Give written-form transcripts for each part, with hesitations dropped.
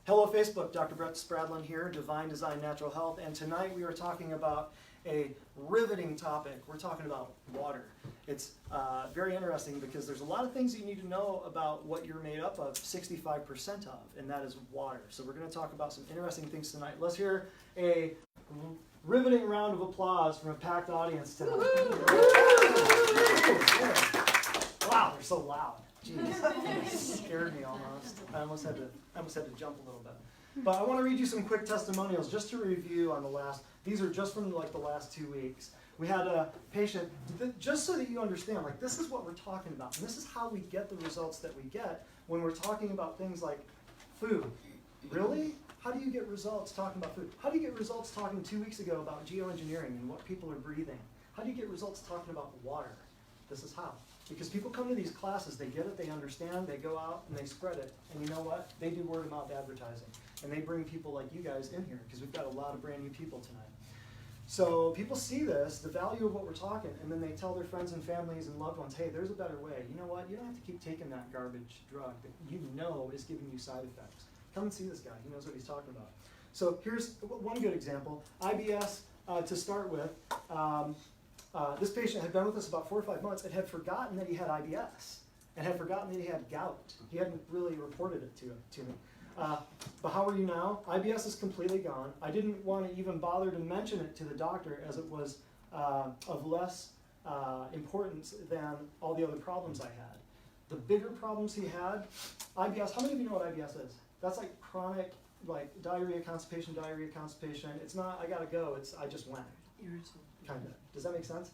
Hello Facebook, Dr. Brett Spradlin here, Divine Design Natural Health, and tonight we are talking about a riveting topic. We're talking about water. It's very interesting because there's a lot of things you need to know about what you're made up of 65% of, and that is water. So we're going to talk about some interesting things tonight. Let's hear a riveting round of applause from a packed audience tonight. Wow, they're so loud. Jeez, it scared me almost. I almost had to jump a little bit. But I want to read you some quick testimonials just to review on the last. These are just from like the last 2 weeks. We had a patient, just so that you understand, like this is what we're talking about. And this is how we get the results that we get when we're talking about things like food. Really? How do you get results talking about food? How do you get results talking 2 weeks ago about geoengineering and what people are breathing? How do you get results talking about water? This is how. Because people come to these classes, they get it, they understand, they go out and they spread it. And you know what? They do word of mouth advertising. And they bring people like you guys in here because we've got a lot of brand new people tonight. So people see this, the value of what we're talking, and then they tell their friends and families and loved ones, hey, there's a better way. You know what? You don't have to keep taking that garbage drug that you know is giving you side effects. Come and see this guy. He knows what he's talking about. So here's one good example. IBS, to start with. This patient had been with us about 4 or 5 months and had forgotten that he had IBS and had forgotten that he had gout. He hadn't really reported it to me. But how are you now? IBS is completely gone. I didn't want to even bother to mention it to the doctor as it was of less importance than all the other problems I had. The bigger problems he had, IBS, how many of you know what IBS is? That's like chronic, like diarrhea, constipation. It's not, I gotta go, it's, I just went. Irritable. Kind of. Does that make sense?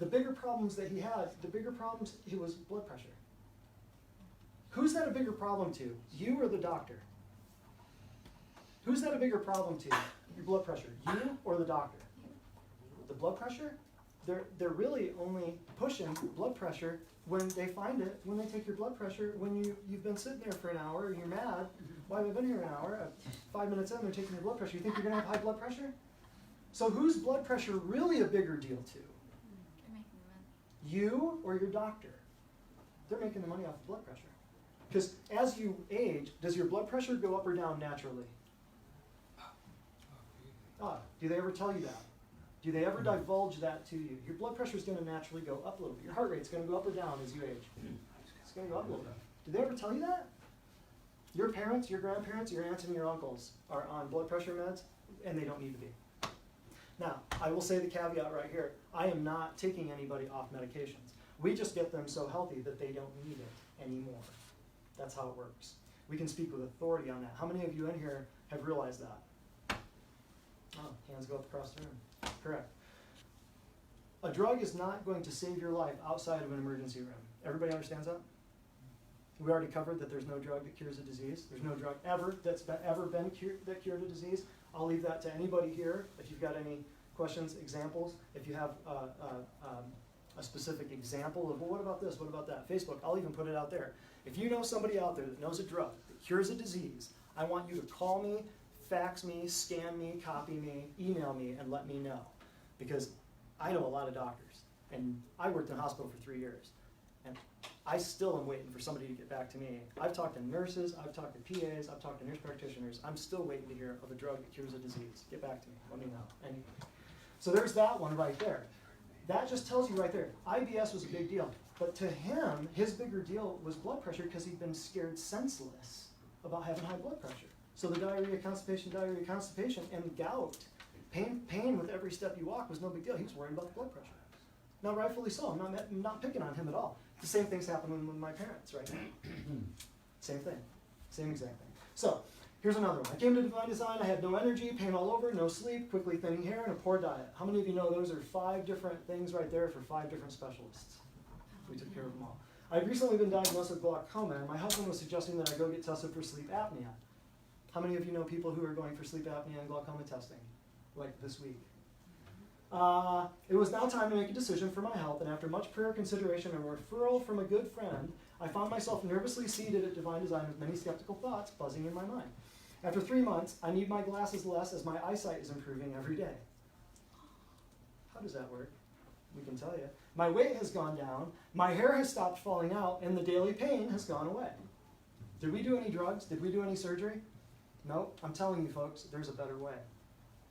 The bigger problems that he had, it was blood pressure. Who's that a bigger problem to? You or the doctor? Who's that a bigger problem to? Your blood pressure. You or the doctor? The blood pressure? They're really only pushing blood pressure when they find it, when they take your blood pressure, when you've been sitting there for an hour and you're mad. Why have I been here an hour? 5 minutes in, they're taking your blood pressure. You think you're going to have high blood pressure? So whose blood pressure really a bigger deal to? They're making the money. You or your doctor? They're making the money off of blood pressure. Because as you age, does your blood pressure go up or down naturally? Do they ever tell you that? Do they ever divulge that to you? Your blood pressure is going to naturally go up a little bit. Your heart rate's going to go up or down as you age. It's going to go up a little bit. Do they ever tell you that? Your parents, your grandparents, your aunts and your uncles are on blood pressure meds, and they don't need to be. Now, I will say the caveat right here. I am not taking anybody off medications. We just get them so healthy that they don't need it anymore. That's how it works. We can speak with authority on that. How many of you in here have realized that? Oh, hands go up across the room. Correct. A drug is not going to save your life outside of an emergency room. Everybody understands that? We already covered that there's no drug that cures a disease. There's no drug ever that's ever been cured a disease. I'll leave that to anybody here. If you've got any questions, examples, if you have a specific example of, well, what about this, what about that? Facebook, I'll even put it out there. If you know somebody out there that knows a drug that cures a disease, I want you to call me, fax me, scan me, copy me, email me, and let me know. Because I know a lot of doctors, and I worked in a hospital for 3 years. And I still am waiting for somebody to get back to me. I've talked to nurses, I've talked to PAs, I've talked to nurse practitioners. I'm still waiting to hear of a drug that cures a disease. Get back to me, let me know. Anyway. So there's that one right there. That just tells you right there, IBS was a big deal. But to him, his bigger deal was blood pressure because he'd been scared senseless about having high blood pressure. So the diarrhea, constipation, and gout, pain with every step you walk was no big deal. He was worried about the blood pressure. Now, rightfully so. I'm not picking on him at all. The same thing's happening with my parents right now. Same thing. Same exact thing. So, here's another one. I came to Divine Design. I had no energy, pain all over, no sleep, quickly thinning hair, and a poor diet. How many of you know those are 5 different things right there for 5 different specialists? We took care of them all. I've recently been diagnosed with glaucoma, and my husband was suggesting that I go get tested for sleep apnea. How many of you know people who are going for sleep apnea and glaucoma testing, like this week? It was now time to make a decision for my health, and after much prayer, consideration, and referral from a good friend, I found myself nervously seated at Divine Design with many skeptical thoughts buzzing in my mind. After 3 months, I need my glasses less as my eyesight is improving every day. How does that work? We can tell you. My weight has gone down, my hair has stopped falling out, and the daily pain has gone away. Did we do any drugs? Did we do any surgery? No. I'm telling you folks, there's a better way.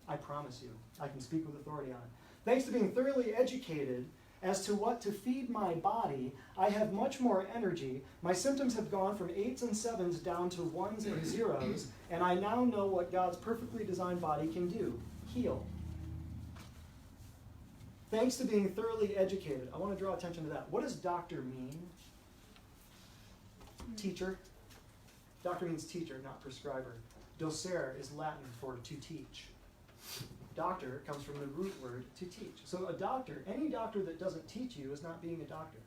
I promise you. I can speak with authority on it. Thanks to being thoroughly educated as to what to feed my body, I have much more energy. My symptoms have gone from 8s and 7s down to 1s and 0s, and I now know what God's perfectly designed body can do: heal. Thanks to being thoroughly educated. I want to draw attention to that. What does doctor mean? Teacher. Doctor means teacher, not prescriber. Docere is Latin for to teach. Doctor comes from the root word to teach. So a doctor, any doctor that doesn't teach you is not being a doctor.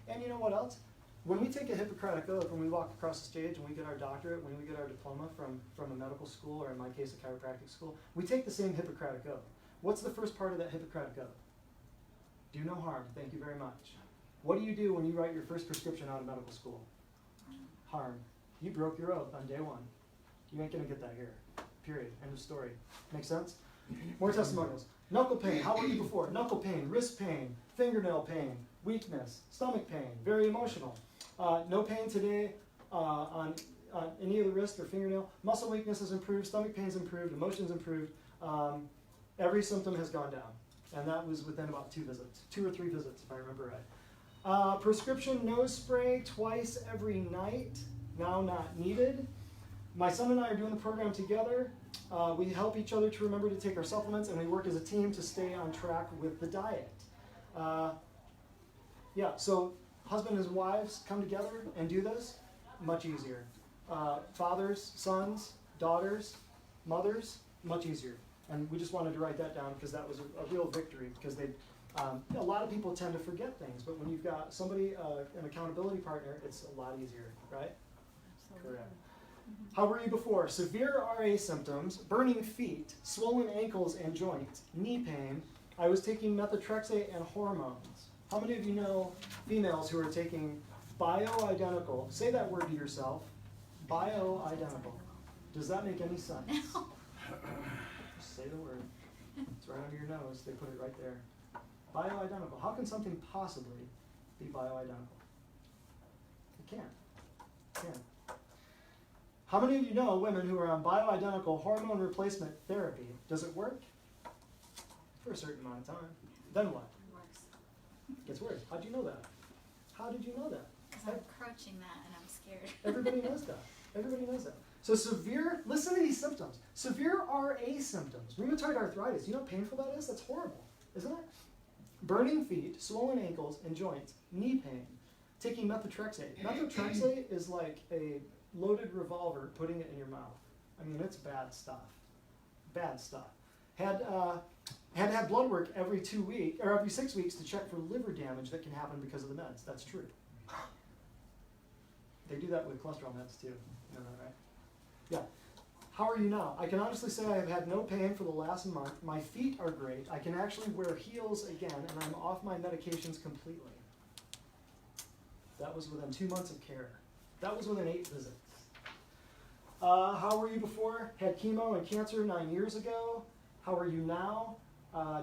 And you know what else? When we take a Hippocratic oath, when we walk across the stage and we get our doctorate, when we get our diploma from a medical school, or in my case a chiropractic school, we take the same Hippocratic oath. What's the first part of that Hippocratic oath? Do no harm. Thank you very much. What do you do when you write your first prescription out of medical school? Harm. You broke your oath on day one. You ain't going to get that here. Period. End of story. Make sense? More testimonials. Knuckle pain. How were you before? Knuckle pain, wrist pain, fingernail pain, weakness, stomach pain, very emotional. No pain today on any of the wrist or fingernail. Muscle weakness has improved, stomach pain's improved, emotions improved. Every symptom has gone down. And that was within about 2 visits. 2 or 3 visits, if I remember right. Prescription nose spray twice every night. Now not needed. My son and I are doing the program together. We help each other to remember to take our supplements, and we work as a team to stay on track with the diet. So husband and wives come together and do this, much easier. Fathers, sons, daughters, mothers, much easier. And we just wanted to write that down because that was a real victory, because a lot of people tend to forget things, but when you've got somebody, an accountability partner, it's a lot easier, right? Absolutely. Correct. How were you before? Severe RA symptoms, burning feet, swollen ankles and joints, knee pain. I was taking methotrexate and hormones. How many of you know females who are taking bioidentical? Say that word to yourself. Bioidentical. Does that make any sense? No. Just say the word. It's right under your nose. They put it right there. Bioidentical. How can something possibly be bioidentical? It can't. It can't. How many of you know women who are on bioidentical hormone replacement therapy? Does it work? For a certain amount of time. Then what? It works. It gets worse. How'd you know that? How did you know that? Because I'm approaching that and I'm scared. Everybody knows that. Everybody knows that. So severe, listen to these symptoms. Severe RA symptoms. Rheumatoid arthritis. You know how painful that is? That's horrible, isn't it? Burning feet, swollen ankles and joints, knee pain, taking methotrexate. Methotrexate is like a loaded revolver, putting it in your mouth. I mean, it's bad stuff. Bad stuff. Had to have blood work every 2 weeks or every 6 weeks to check for liver damage that can happen because of the meds. That's true. They do that with cholesterol meds too. You know that, right? Yeah. How are you now? I can honestly say I have had no pain for the last month. My feet are great. I can actually wear heels again, and I'm off my medications completely. That was within 2 months of care. That was within 8 visits. How were you before? Had chemo and cancer 9 years ago. How are you now?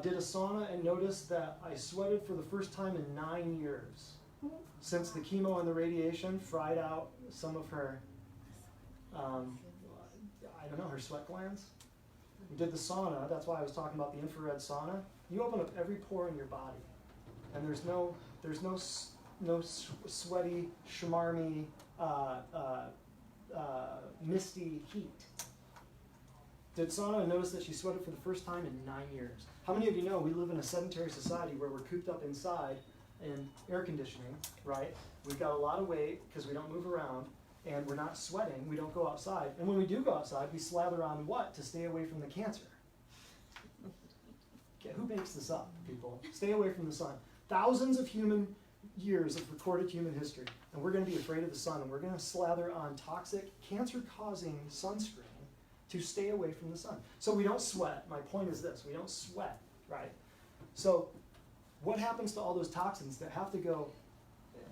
Did a sauna and noticed that I sweated for the first time in 9 years. Since the chemo and the radiation fried out some of her, her sweat glands. We did the sauna. That's why I was talking about the infrared sauna. You open up every pore in your body, and there's no sweaty, schmarmy, misty heat. Did sauna and notice that she sweated for the first time in 9 years. How many of you know we live in a sedentary society where we're cooped up inside in air conditioning, right? We've got a lot of weight because we don't move around, and we're not sweating. We don't go outside. And when we do go outside, we slather on what to stay away from the cancer? Okay, who makes this up, people? Stay away from the sun. Thousands of human years of recorded human history, and we're going to be afraid of the sun, and we're going to slather on toxic, cancer-causing sunscreen to stay away from the sun. So we don't sweat. My point is this: we don't sweat, right? So what happens to all those toxins that have to go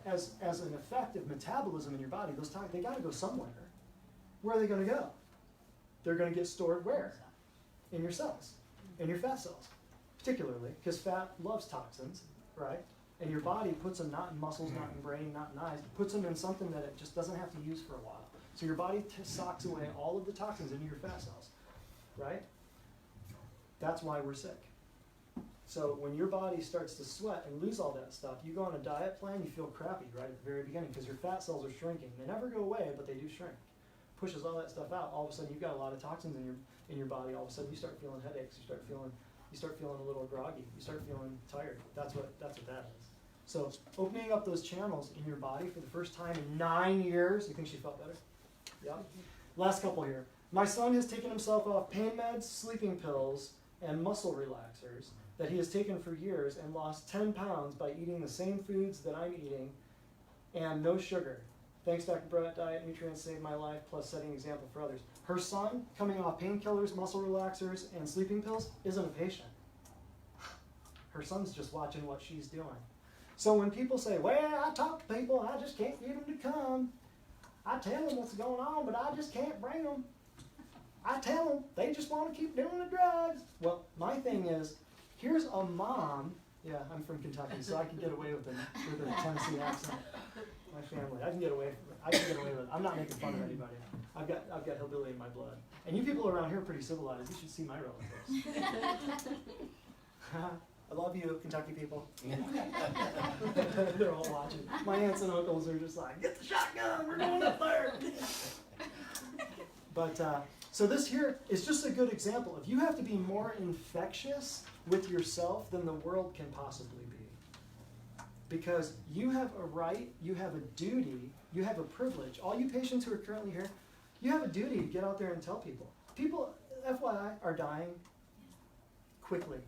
as an effect of metabolism in your body? Those toxins, they got to go somewhere. Where are they going to go? They're going to get stored where? In your cells, in your fat cells, particularly, because fat loves toxins, right? And your body puts them not in muscles, not in brain, not in eyes, puts them in something that it just doesn't have to use for a while. So your body socks away all of the toxins into your fat cells, right? That's why we're sick. So when your body starts to sweat and lose all that stuff, you go on a diet plan, you feel crappy right at the very beginning because your fat cells are shrinking. They never go away, but they do shrink. Pushes all that stuff out. All of a sudden, you've got a lot of toxins in your body. All of a sudden, you start feeling headaches. You start feeling a little groggy. You start feeling tired. That's what that is. So opening up those channels in your body for the first time in 9 years. You think she felt better? Yeah. Last couple here. My son has taken himself off pain meds, sleeping pills, and muscle relaxers that he has taken for years and lost 10 pounds by eating the same foods that I'm eating and no sugar. Thanks, Dr. Brett. Diet nutrients saved my life, plus setting an example for others. Her son, coming off painkillers, muscle relaxers, and sleeping pills, isn't a patient. Her son's just watching what she's doing. So when people say, well, I talk to people, I just can't get them to come. I tell them what's going on, but I just can't bring them. I tell them, they just want to keep doing the drugs. Well, my thing is, here's a mom. Yeah, I'm from Kentucky, so I can get away with a Tennessee accent. My family, I can get away with it. I'm not making fun of anybody. I've got hillbilly in my blood. And you people around here are pretty civilized. You should see my relatives. I love you, Kentucky people. They're all watching. My aunts and uncles are just like, get the shotgun, we're going up there. But so this here is just a good example of you have to be more infectious with yourself than the world can possibly be. Because you have a right, you have a duty, you have a privilege. All you patients who are currently here, you have a duty to get out there and tell people. People, FYI, are dying quickly.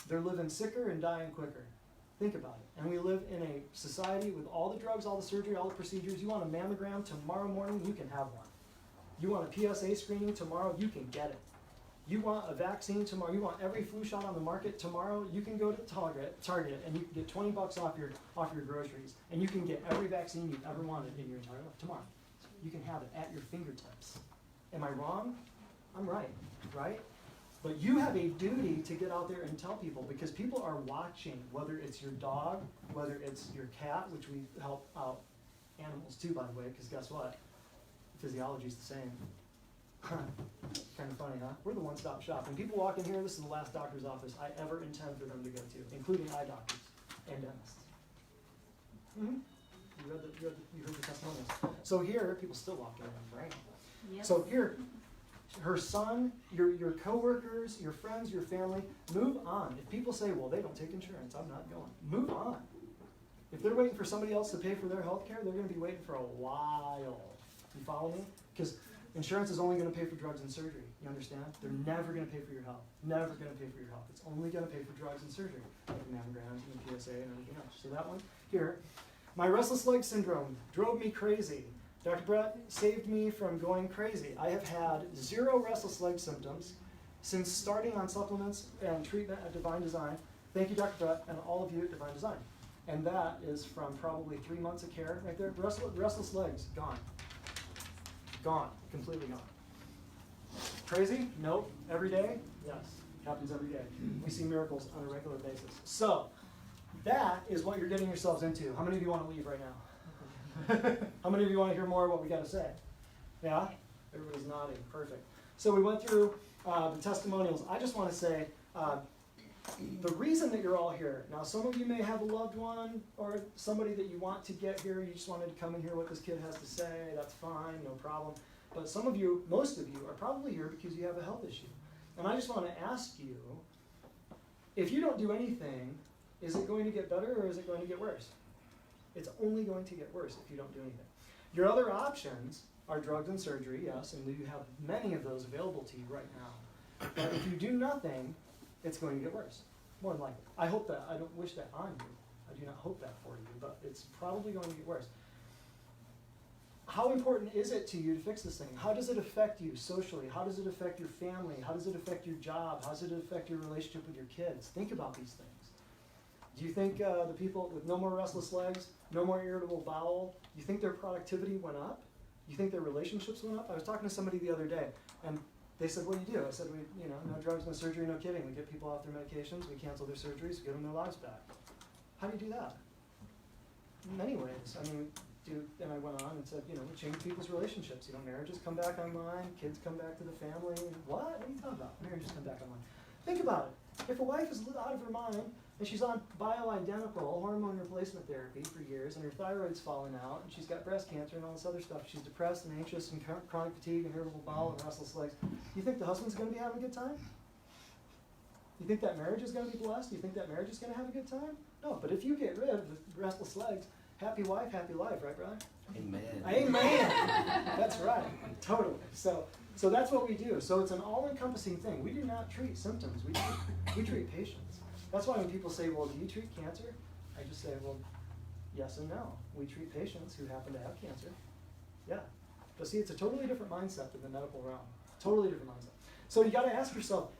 They're living sicker and dying quicker. Think about it. And we live in a society with all the drugs, all the surgery, all the procedures. You want a mammogram tomorrow morning, you can have one. You want a PSA screening tomorrow, you can get it. You want a vaccine tomorrow, you want every flu shot on the market tomorrow, you can go to Target and you can get 20 bucks off your groceries. And you can get every vaccine you've ever wanted in your entire life tomorrow. You can have it at your fingertips. Am I wrong? I'm right, right? But you have a duty to get out there and tell people because people are watching, whether it's your dog, whether it's your cat, which we help out animals too, by the way, because guess what? Physiology's the same. Kind of funny, huh? We're the one-stop shop. When people walk in here, this is the last doctor's office I ever intend for them to go to, including eye doctors and dentists. You heard the testimonials. So here, people still walk in, right? Yep. So here, her son, your coworkers, your friends, your family, move on. If people say, well, they don't take insurance, I'm not going. Move on. If they're waiting for somebody else to pay for their health care, they're going to be waiting for a while. You follow me? Because insurance is only going to pay for drugs and surgery. You understand? They're never going to pay for your health. Never going to pay for your health. It's only going to pay for drugs and surgery, like the mammograms and the PSA and everything else. So that one here. My restless leg syndrome drove me crazy. Dr. Brett saved me from going crazy. I have had 0 restless leg symptoms since starting on supplements and treatment at Divine Design. Thank you, Dr. Brett, and all of you at Divine Design. And that is from probably 3 months of care right there. Restless legs, gone. Gone, completely gone. Crazy? Nope. Every day? Yes. Happens every day. We see miracles on a regular basis. So, that is what you're getting yourselves into. How many of you want to leave right now? How many of you want to hear more of what we got to say? Yeah? Everybody's nodding. Perfect. So we went through the testimonials. I just want to say, the reason that you're all here, now some of you may have a loved one or somebody that you want to get here, you just wanted to come and hear what this kid has to say, that's fine, no problem. But some of you, most of you, are probably here because you have a health issue. And I just want to ask you, if you don't do anything, is it going to get better or is it going to get worse? It's only going to get worse if you don't do anything. Your other options are drugs and surgery, yes, and you have many of those available to you right now. But if you do nothing, it's going to get worse, more than likely. I hope that. I don't wish that on you. I do not hope that for you, but it's probably going to get worse. How important is it to you to fix this thing? How does it affect you socially? How does it affect your family? How does it affect your job? How does it affect your relationship with your kids? Think about these things. Do you think the people with no more restless legs, no more irritable bowel, you think their productivity went up? You think their relationships went up? I was talking to somebody the other day, and they said, what do you do? I said, no drugs, no surgery, no kidding. We get people off their medications, we cancel their surgeries, we give them their lives back. How do you do that? In many ways. I mean, and I went on and said, we change people's relationships. Marriages come back online, kids come back to the family. What are you talking about? Marriages come back online. Think about it. If a wife is out of her mind and she's on bioidentical hormone replacement therapy for years and her thyroid's falling out and she's got breast cancer and all this other stuff, she's depressed and anxious and chronic fatigue and irritable bowel and restless legs, you think the husband's going to be having a good time? You think that marriage is going to be blessed? You think that marriage is going to have a good time? No, but if you get rid of the restless legs, happy wife, happy life, right, Brian? Amen. Amen. That's right. Totally. So that's what we do. So it's an all-encompassing thing. We do not treat symptoms. We treat patients. That's why when people say, well, do you treat cancer? I just say, well, yes and no. We treat patients who happen to have cancer. Yeah. But see, it's a totally different mindset than the medical realm. Totally different mindset. So you got to ask yourself,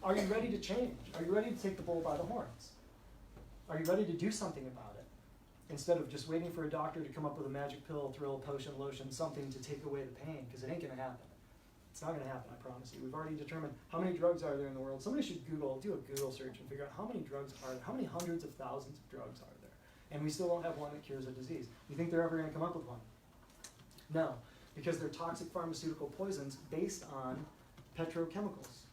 are you ready to change? Are you ready to take the bull by the horns? Are you ready to do something about it? Instead of just waiting for a doctor to come up with a magic pill, thrill, potion, lotion, something to take away the pain, because it ain't going to happen. It's not going to happen, I promise you. We've already determined how many drugs are there in the world. Somebody should do a Google search and figure out how many drugs are there, how many hundreds of thousands of drugs are there. And we still don't have one that cures a disease. You think they're ever going to come up with one? No, because they're toxic pharmaceutical poisons based on petrochemicals.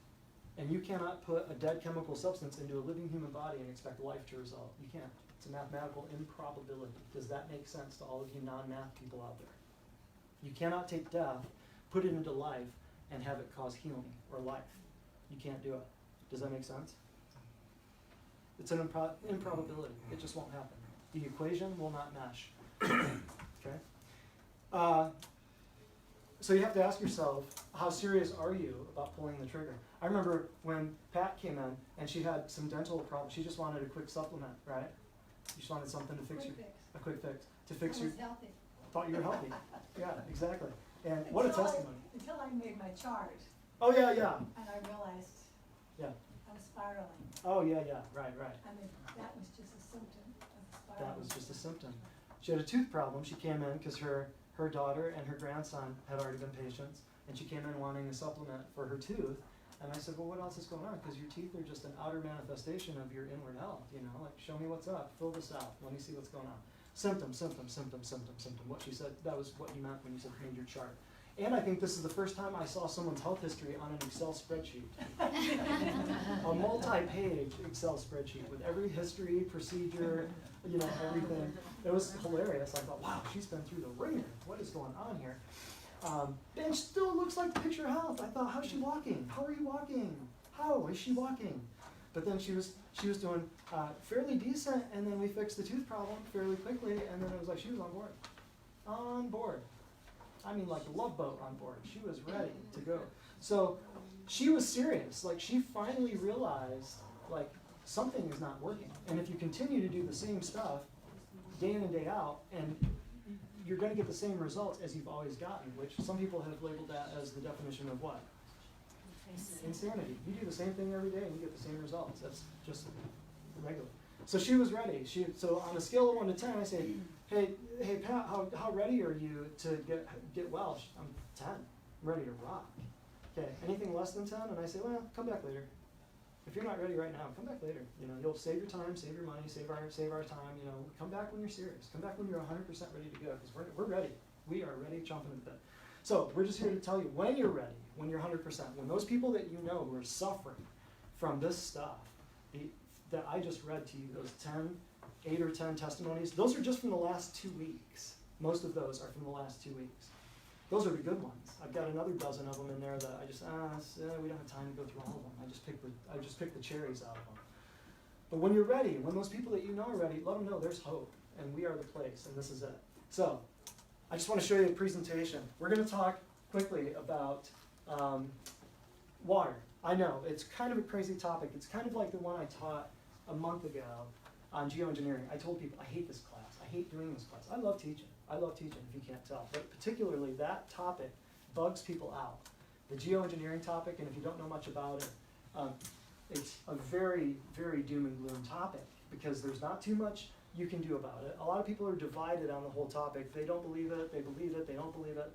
And you cannot put a dead chemical substance into a living human body and expect life to result. You can't. It's a mathematical improbability. Does that make sense to all of you non-math people out there? You cannot take death, put it into life, and have it cause healing or life. You can't do it. Does that make sense? It's an improbability. It just won't happen. The equation will not mesh. Okay? So you have to ask yourself, how serious are you about pulling the trigger? I remember when Pat came in and she had some dental problems. She just wanted a quick supplement, right? You just wanted something to fix a quick fix to fix your. Healthy. Thought you were healthy. Yeah, exactly. And what a testimony. Until I made my chart Oh yeah, yeah, and I realized yeah. I was spiraling. Oh yeah, yeah. Right. I mean, that was just a symptom of the spiral. That was just a symptom. She had a tooth problem. She came in because her daughter and her grandson had already been patients, and she came in wanting a supplement for her tooth. And I said, well, what else is going on? Because your teeth are just an outer manifestation of your inward health. Like, show me what's up. Fill this out. Let me see what's going on. Symptom, symptom, symptom, symptom, symptom. What she said, that was what you meant when you said made your chart. And I think this is the first time I saw someone's health history on an Excel spreadsheet. A multi-page Excel spreadsheet with every history, procedure, everything. It was hilarious. I thought, wow, she's been through the ringer. What is going on here? And still looks like the picture of health. I thought, how's she walking? How are you walking? How is she walking? But then she was doing fairly decent, and then we fixed the tooth problem fairly quickly, and then it was like she was on board. On board. I mean, like a love boat on board. She was ready to go. So she was serious. Like, she finally realized, like, something is not working. And if you continue to do the same stuff day in and day out, and you're going to get the same results as you've always gotten, which some people have labeled that as the definition of what? Insanity. You do the same thing every day and you get the same results. That's just regular. So she was ready. So on a scale of 1 to 10, I say, hey Pat, how ready are you to get well? I'm 10. I'm ready to rock. Okay, anything less than 10? And I say, well, come back later. If you're not ready right now, come back later. You'll save your time, save your money, save our time. Come back when you're serious. Come back when you're 100% ready to go, because we're ready. We are ready, chomping at the bit. So we're just here to tell you when you're ready, when you're 100%, when those people that you know who are suffering from this stuff, that I just read to you, those 8 or 10 testimonies, those are just from the last 2 weeks. Most of those are from the last 2 weeks. Those are the good ones. I've got another dozen of them in there that I just, we don't have time to go through all of them. I just picked the cherries out of them. But when you're ready, when those people that you know are ready, let them know there's hope, and we are the place, and this is it. So, I just want to show you a presentation. We're going to talk quickly about water. I know, it's kind of a crazy topic. It's kind of like the one I taught a month ago on geoengineering. I told people, I hate this class. I hate doing this class. I love teaching. If you can't tell. But particularly that topic bugs people out. The geoengineering topic, and if you don't know much about it, it's a very, very doom and gloom topic because there's not too much you can do about it. A lot of people are divided on the whole topic. They don't believe it, they believe it, they don't believe it.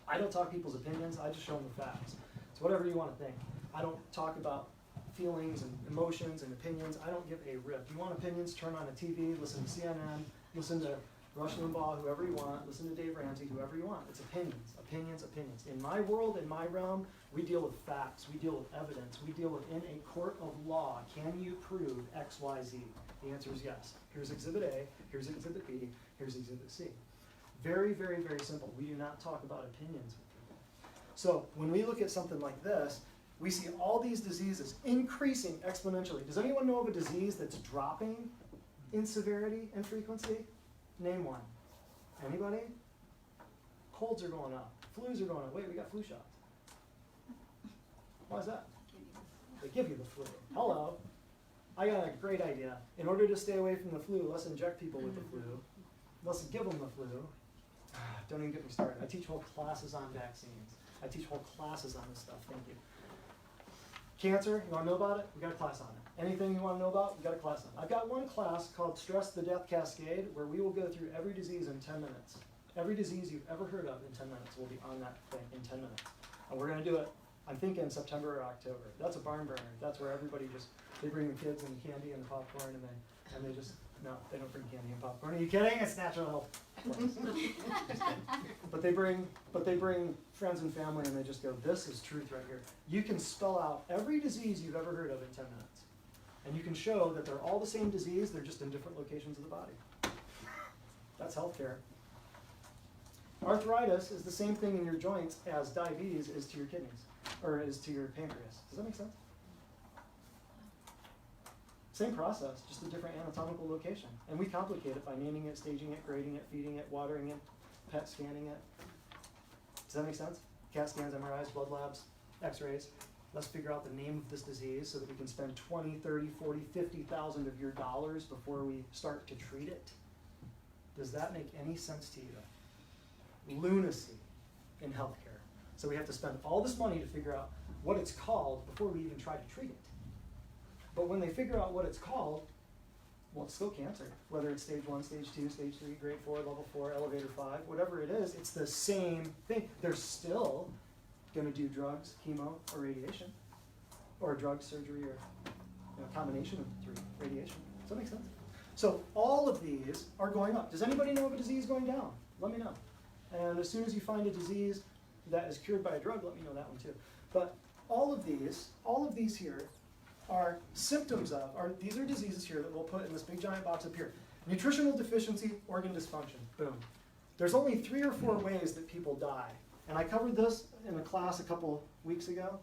I don't talk people's opinions, I just show them the facts. So whatever you want to think. I don't talk about feelings and emotions and opinions. I don't give a rip. You want opinions, turn on a TV, listen to CNN, listen to Rush Limbaugh, whoever you want, listen to Dave Ramsey, whoever you want. It's opinions, opinions, opinions. In my world, in my realm, we deal with facts, we deal with evidence, we deal with in a court of law, can you prove X, Y, Z? The answer is yes. Here's Exhibit A, here's Exhibit B, here's Exhibit C. Very, very, very simple. We do not talk about opinions with people. So when we look at something like this, we see all these diseases increasing exponentially. Does anyone know of a disease that's dropping in severity and frequency? Name one. Anybody? Colds are going up. Flus are going up. Wait, we got flu shots. Why is that? They give you the flu. Hello. I got a great idea. In order to stay away from the flu, let's inject people with the flu. Let's give them the flu. Don't even get me started. I teach whole classes on vaccines. I teach whole classes on this stuff. Thank you. Cancer, you want to know about it? We got a class on it. Anything you want to know about? We got a class on it. I've got one class called Stress the Death Cascade where we will go through every disease in 10 minutes. Every disease you've ever heard of in 10 minutes will be on that thing in 10 minutes. And we're going to do it, I'm thinking September or October. That's a barn burner. That's where everybody just, they bring the kids and the candy and the popcorn and they just, no, they don't bring candy and popcorn. Are you kidding? It's natural health. But they bring friends and family and they just go, this is truth right here. You can spell out every disease you've ever heard of in 10 minutes. And you can show that they're all the same disease, they're just in different locations of the body. That's healthcare. Arthritis is the same thing in your joints as diabetes is to your kidneys, or is to your pancreas. Does that make sense? Same process, just a different anatomical location. And we complicate it by naming it, staging it, grading it, feeding it, watering it, PET scanning it. Does that make sense? CAT scans, MRIs, blood labs, x-rays. Let's figure out the name of this disease so that we can spend 20, 30, 40, 50,000 of your dollars before we start to treat it. Does that make any sense to you? Lunacy in healthcare. So we have to spend all this money to figure out what it's called before we even try to treat it. But when they figure out what it's called, well, it's still cancer. Whether it's stage 1, stage 2, stage 3, grade 4, level 4, elevator 5, whatever it is, it's the same thing. They're still going to do drugs, chemo, or radiation, or drug surgery, or a combination of the three, radiation. Does that make sense? So all of these are going up. Does anybody know of a disease going down? Let me know. And as soon as you find a disease that is cured by a drug, let me know that one too. But all of these here are symptoms of, these are diseases here that we'll put in this big giant box up here. Nutritional deficiency, organ dysfunction, boom. There's only 3 or 4 ways that people die. And I covered this in a class a couple weeks ago.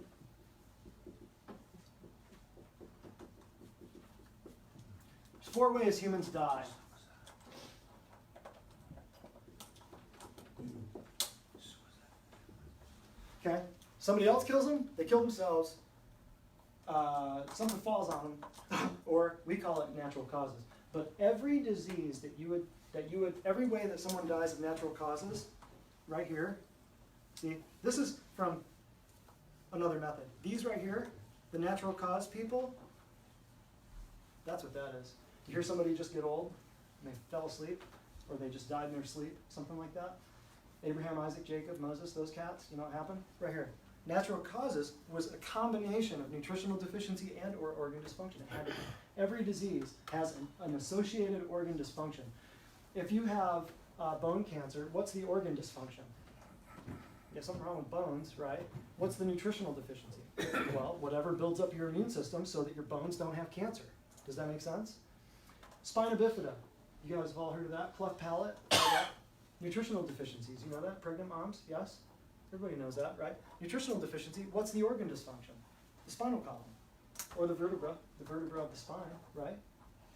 There's 4 ways humans die. Okay, somebody else kills them, they kill themselves, something falls on them, or we call it natural causes. But every disease that you would, every way that someone dies of natural causes, right here, see, this is from another method. These right here, the natural cause people, that's what that is. You hear somebody just get old, and they fell asleep, or they just died in their sleep, something like that. Abraham, Isaac, Jacob, Moses, those cats, you know what happened? Right here. Natural causes was a combination of nutritional deficiency and or organ dysfunction. Every disease has an associated organ dysfunction. If you have bone cancer, what's the organ dysfunction? You have something wrong with bones, right? What's the nutritional deficiency? Well, whatever builds up your immune system so that your bones don't have cancer. Does that make sense? Spina bifida. You guys have all heard of that? Cleft palate. Nutritional deficiencies. You know that? Pregnant moms? Yes? Everybody knows that, right? Nutritional deficiency. What's the organ dysfunction? The spinal column. Or the vertebra of the spine, right?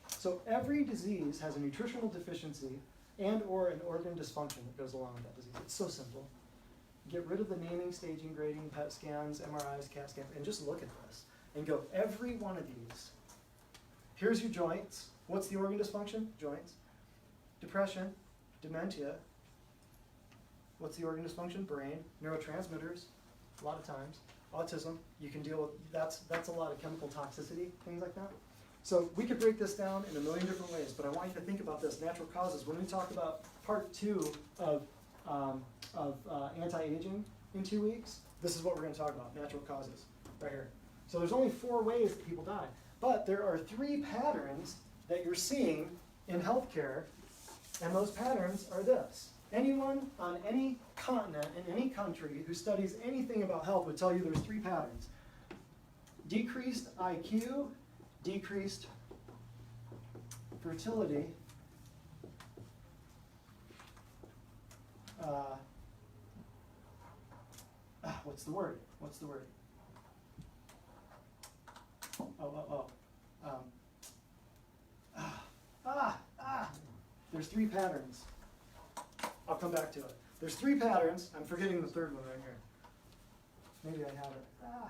So every disease has a nutritional deficiency and or an organ dysfunction that goes along with that disease. It's so simple. Get rid of the naming, staging, grading, PET scans, MRIs, CAT scans, and just look at this. And go, every one of these. Here's your joints. What's the organ dysfunction? Joints. Depression, dementia. What's the organ dysfunction? Brain. Neurotransmitters, a lot of times. Autism, you can deal with, that's a lot of chemical toxicity, things like that. So we could break this down in a million different ways, but I want you to think about this, natural causes. When we talk about part 2 of anti-aging in 2 weeks, this is what we're going to talk about, natural causes, right here. So there's only 4 ways that people die, but there are 3 patterns that you're seeing in healthcare And those patterns are this. Anyone on any continent in any country who studies anything about health would tell you there's 3 patterns. Decreased IQ, decreased fertility, what's the word? There's 3 patterns. I'll come back to it. There's 3 patterns. I'm forgetting the 3rd one right here. Maybe I have it. No.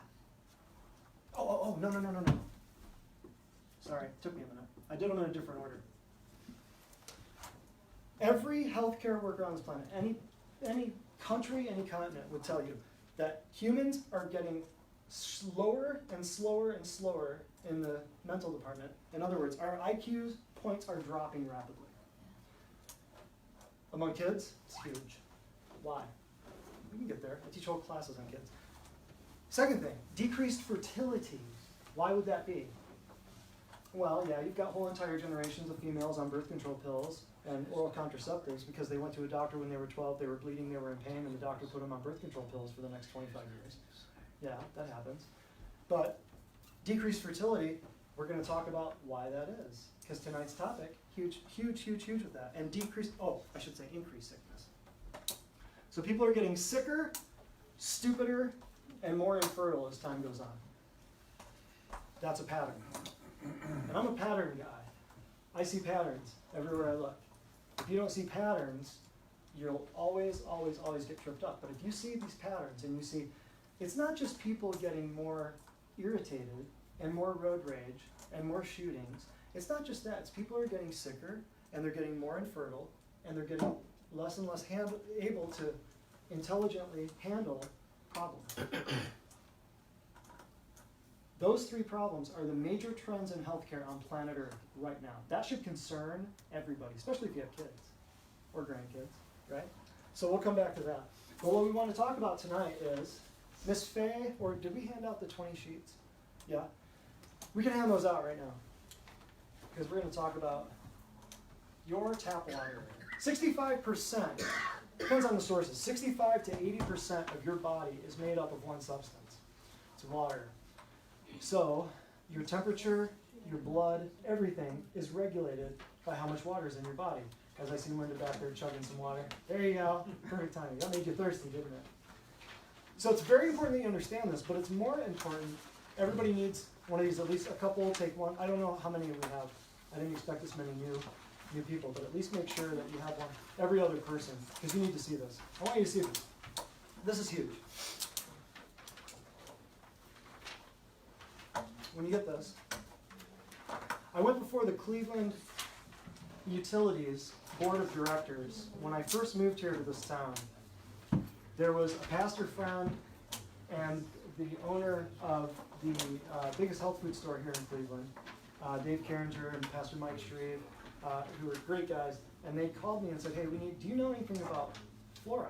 Sorry, it took me a minute. I did them in a different order. Every healthcare worker on this planet, any country, any continent would tell you that humans are getting slower and slower and slower in the mental department. In other words, our IQ points are dropping rapidly. Among kids, it's huge. Why? We can get there. I teach whole classes on kids. Second thing, decreased fertility. Why would that be? Well, yeah, you've got whole entire generations of females on birth control pills and oral contraceptives because they went to a doctor when they were 12, they were bleeding, they were in pain, and the doctor put them on birth control pills for the next 25 years. Yeah, that happens. But decreased fertility, we're going to talk about why that is. Because tonight's topic, huge with that. And increased sickness. So people are getting sicker, stupider, and more infertile as time goes on. That's a pattern. And I'm a pattern guy. I see patterns everywhere I look. If you don't see patterns, you'll always get tripped up. But if you see these patterns and you see, it's not just people getting more irritated and more road rage and more shootings. It's not just that. It's people are getting sicker and they're getting more infertile and they're getting less and less able to intelligently handle problems. Those 3 problems are the major trends in healthcare on planet Earth right now. That should concern everybody, especially if you have kids or grandkids, right? So we'll come back to that. But what we want to talk about tonight is Miss Faye, or did we hand out the 20 sheets? Yeah. We can hand those out right now because we're going to talk about your tap water. 65%, depends on the sources, 65 to 80% of your body is made up of one substance. It's water. So your temperature, your blood, everything is regulated by how much water is in your body. As I see Linda back there chugging some water. There you go. Perfect timing. That made you thirsty, didn't it? So it's very important that you understand this, but it's more important, everybody needs one of these, at least a couple, take one. I don't know how many we have. I didn't expect this many new people, but at least make sure that you have one. Every other person, because you need to see this. I want you to see this. This is huge. When you get this, I went before the Cleveland Utilities Board of Directors when I first moved here to this town. There was a pastor friend and the owner of the biggest health food store here in Cleveland, Dave Carringer and Pastor Mike Shreve, who were great guys, and they called me and said, hey, do you know anything about fluoride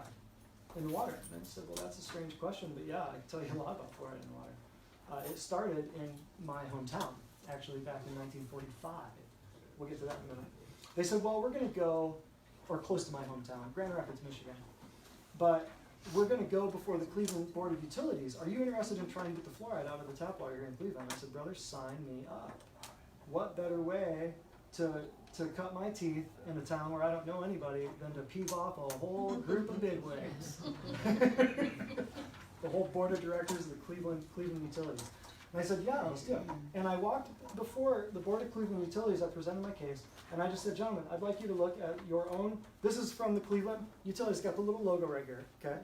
in the water? And I said, well, that's a strange question, but yeah, I can tell you a lot about fluoride in the water. It started in my hometown, actually back in 1945. We'll get to that in a minute. They said, well, we're going to go, or close to my hometown, Grand Rapids, Michigan, but we're going to go before the Cleveland Board of Utilities. Are you interested in trying to get the fluoride out of the tap water here in Cleveland? I said, brother, sign me up. What better way to cut my teeth in a town where I don't know anybody than to peeve off a whole group of bigwigs. The whole board of directors of the Cleveland Utilities. And I said, yeah, let's do it. And I walked before the board of Cleveland Utilities, I presented my case, and I just said, gentlemen, I'd like you to look at your own, this is from the Cleveland Utilities, got the little logo right here, okay?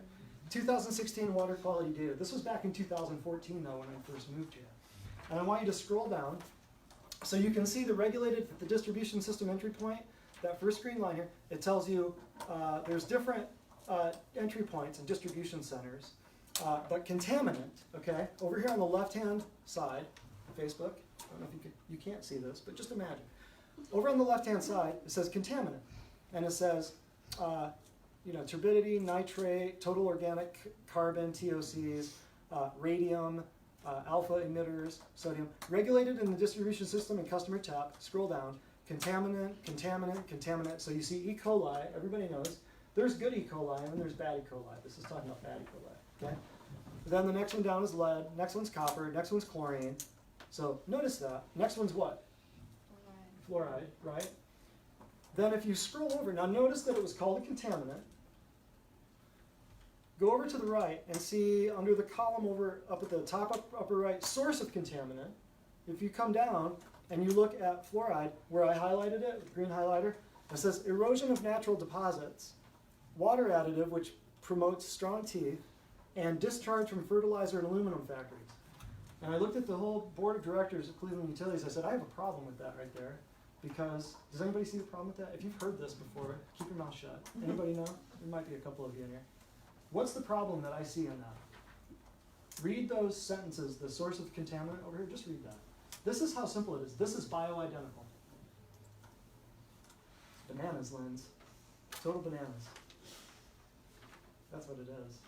2016 water quality data. This was back in 2014 though when I first moved here. And I want you to scroll down so you can see the distribution system entry point, that first green line here, it tells you there's different entry points and distribution centers. But contaminant, okay, over here on the left-hand side, Facebook, I don't know if you can't see this, but just imagine. Over on the left-hand side, it says contaminant, and it says, turbidity, nitrate, total organic carbon, TOCs, radium, alpha emitters, sodium, regulated in the distribution system and customer tap, scroll down, contaminant, contaminant, contaminant. So you see E. coli, everybody knows. There's good E. coli and then there's bad E. coli. This is talking about bad E. coli, okay? Then the next one down is lead, next one's copper, next one's chlorine. So notice that. Next one's what? Fluoride, right? Then if you scroll over, now notice that it was called a contaminant. Go over to the right and see under the column over up at the top upper right, source of contaminant. If you come down and you look at fluoride, where I highlighted it with the green highlighter, it says erosion of natural deposits, water additive which promotes strong teeth, and discharge from fertilizer and aluminum factories. And I looked at the whole board of directors of Cleveland Utilities. I said, I have a problem with that right there. Because, does anybody see the problem with that? If you've heard this before, keep your mouth shut. Anybody know? There might be a couple of you in here. What's the problem that I see in that? Read those sentences, the source of contaminant over here, just read that. This is how simple it is. This is bioidentical. Bananas, Linz. Total bananas. That's what it is.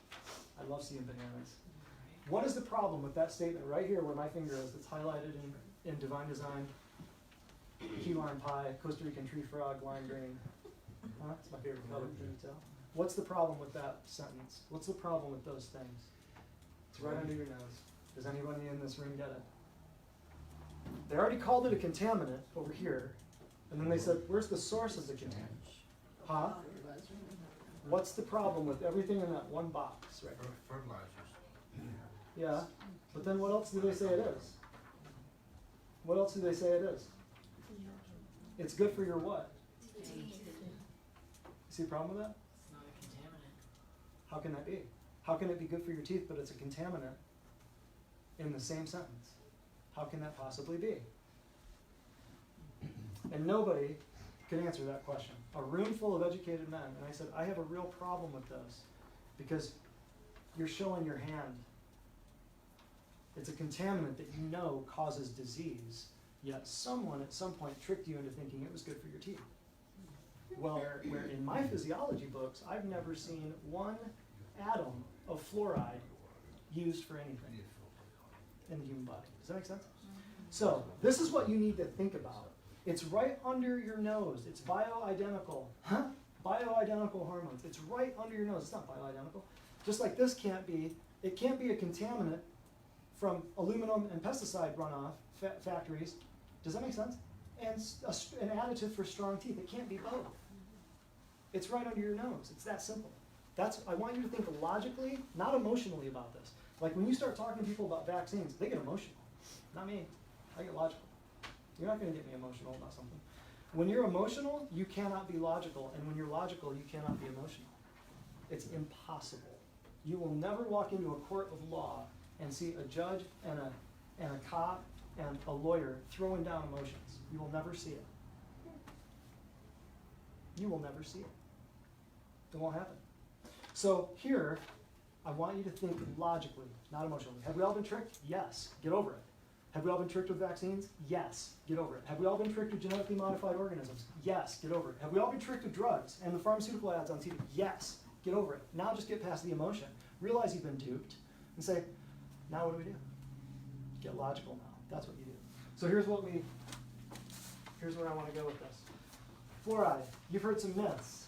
I love seeing bananas. What is the problem with that statement right here where my finger is that's highlighted in Divine Design? Key lime pie, Costa Rican tree frog, lime green. Huh? It's my favorite color, can you tell? What's the problem with that sentence? What's the problem with those things? It's right under your nose. Does anybody in this room get it? They already called it a contaminant over here, and then they said, where's the source of the contaminant? Huh? What's the problem with everything in that one box right there? Fertilizers. Yeah, but then what else do they say it is? What else do they say it is? It's good for your what? See the problem with that? It's not a contaminant. How can that be? How can it be good for your teeth, but it's a contaminant in the same sentence? How can that possibly be? And nobody could answer that question. A room full of educated men, and I said, I have a real problem with this because you're showing your hand. It's a contaminant that you know causes disease, yet someone at some point tricked you into thinking it was good for your teeth. Well, where in my physiology books, I've never seen one atom of fluoride used for anything in the human body. Does that make sense? So, this is what you need to think about. It's right under your nose. It's bioidentical. Huh? Bioidentical hormones. It's right under your nose. It's not bioidentical. Just like this can't be, it can't be a contaminant from aluminum and pesticide runoff factories. Does that make sense? And an additive for strong teeth. It can't be both. It's right under your nose. It's that simple. I want you to think logically, not emotionally about this. Like when you start talking to people about vaccines, they get emotional. Not me. I get logical. You're not going to get me emotional about something. When you're emotional, you cannot be logical. And when you're logical, you cannot be emotional. It's impossible. You will never walk into a court of law and see a judge and a cop and a lawyer throwing down emotions. You will never see it. You will never see it. It won't happen. So here, I want you to think logically, not emotionally. Have we all been tricked? Yes. Get over it. Have we all been tricked with vaccines? Yes. Get over it. Have we all been tricked with genetically modified organisms? Yes. Get over it. Have we all been tricked with drugs and the pharmaceutical ads on TV? Yes. Get over it. Now just get past the emotion. Realize you've been duped and say, now what do we do? Get logical now. That's what you do. So here's where I want to go with this. Fluoride. You've heard some myths.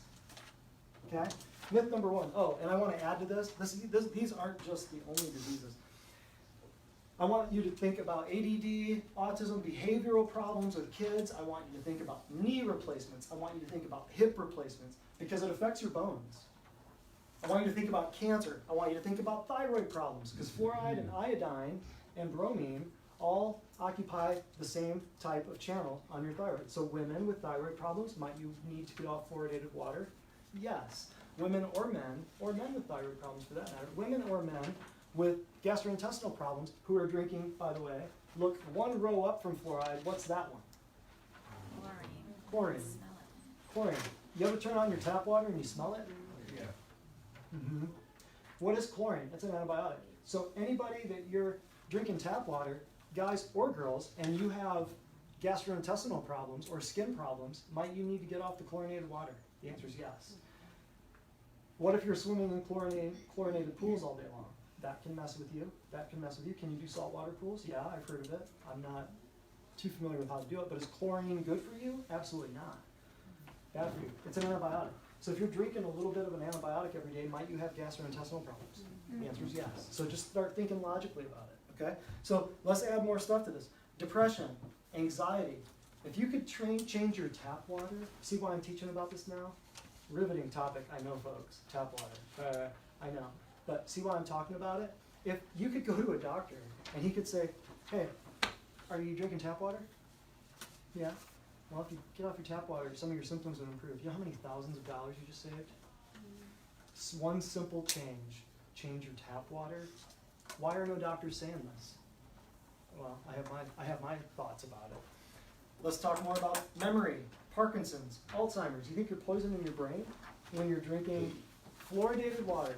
Okay? Myth number one. Oh, and I want to add to this. These aren't just the only diseases. I want you to think about ADD, autism, behavioral problems with kids. I want you to think about knee replacements. I want you to think about hip replacements because it affects your bones. I want you to think about cancer. I want you to think about thyroid problems because fluoride and iodine and bromine all occupy the same type of channel on your thyroid. So women with thyroid problems, might you need to get off fluoridated water? Yes. Women or men with thyroid problems for that matter, women or men with gastrointestinal problems who are drinking, by the way, look one row up from fluoride, what's that one? Chlorine. Smell it. Chlorine. You ever turn on your tap water and you smell it? Yeah. Mm-hmm. What is chlorine? It's an antibiotic. So anybody that you're drinking tap water, guys or girls, and you have gastrointestinal problems or skin problems, might you need to get off the chlorinated water? The answer is yes. What if you're swimming in chlorinated pools all day long? That can mess with you. That can mess with you. Can you do saltwater pools? Yeah, I've heard of it. I'm not too familiar with how to do it, but is chlorine good for you? Absolutely not. Bad for you. It's an antibiotic. So if you're drinking a little bit of an antibiotic every day, might you have gastrointestinal problems? The answer is yes. So just start thinking logically about it, okay? So let's add more stuff to this. Depression, anxiety. If you could change your tap water, see why I'm teaching about this now? Riveting topic, I know, folks. Tap water. I know. But see why I'm talking about it? If you could go to a doctor and he could say, hey, are you drinking tap water? Yeah. Well, if you get off your tap water, some of your symptoms would improve. You know how many thousands of dollars you just saved? One simple change. Change your tap water. Why are no doctors saying this? Well, I have my thoughts about it. Let's talk more about memory, Parkinson's, Alzheimer's. You think you're poisoning your brain when you're drinking fluoridated water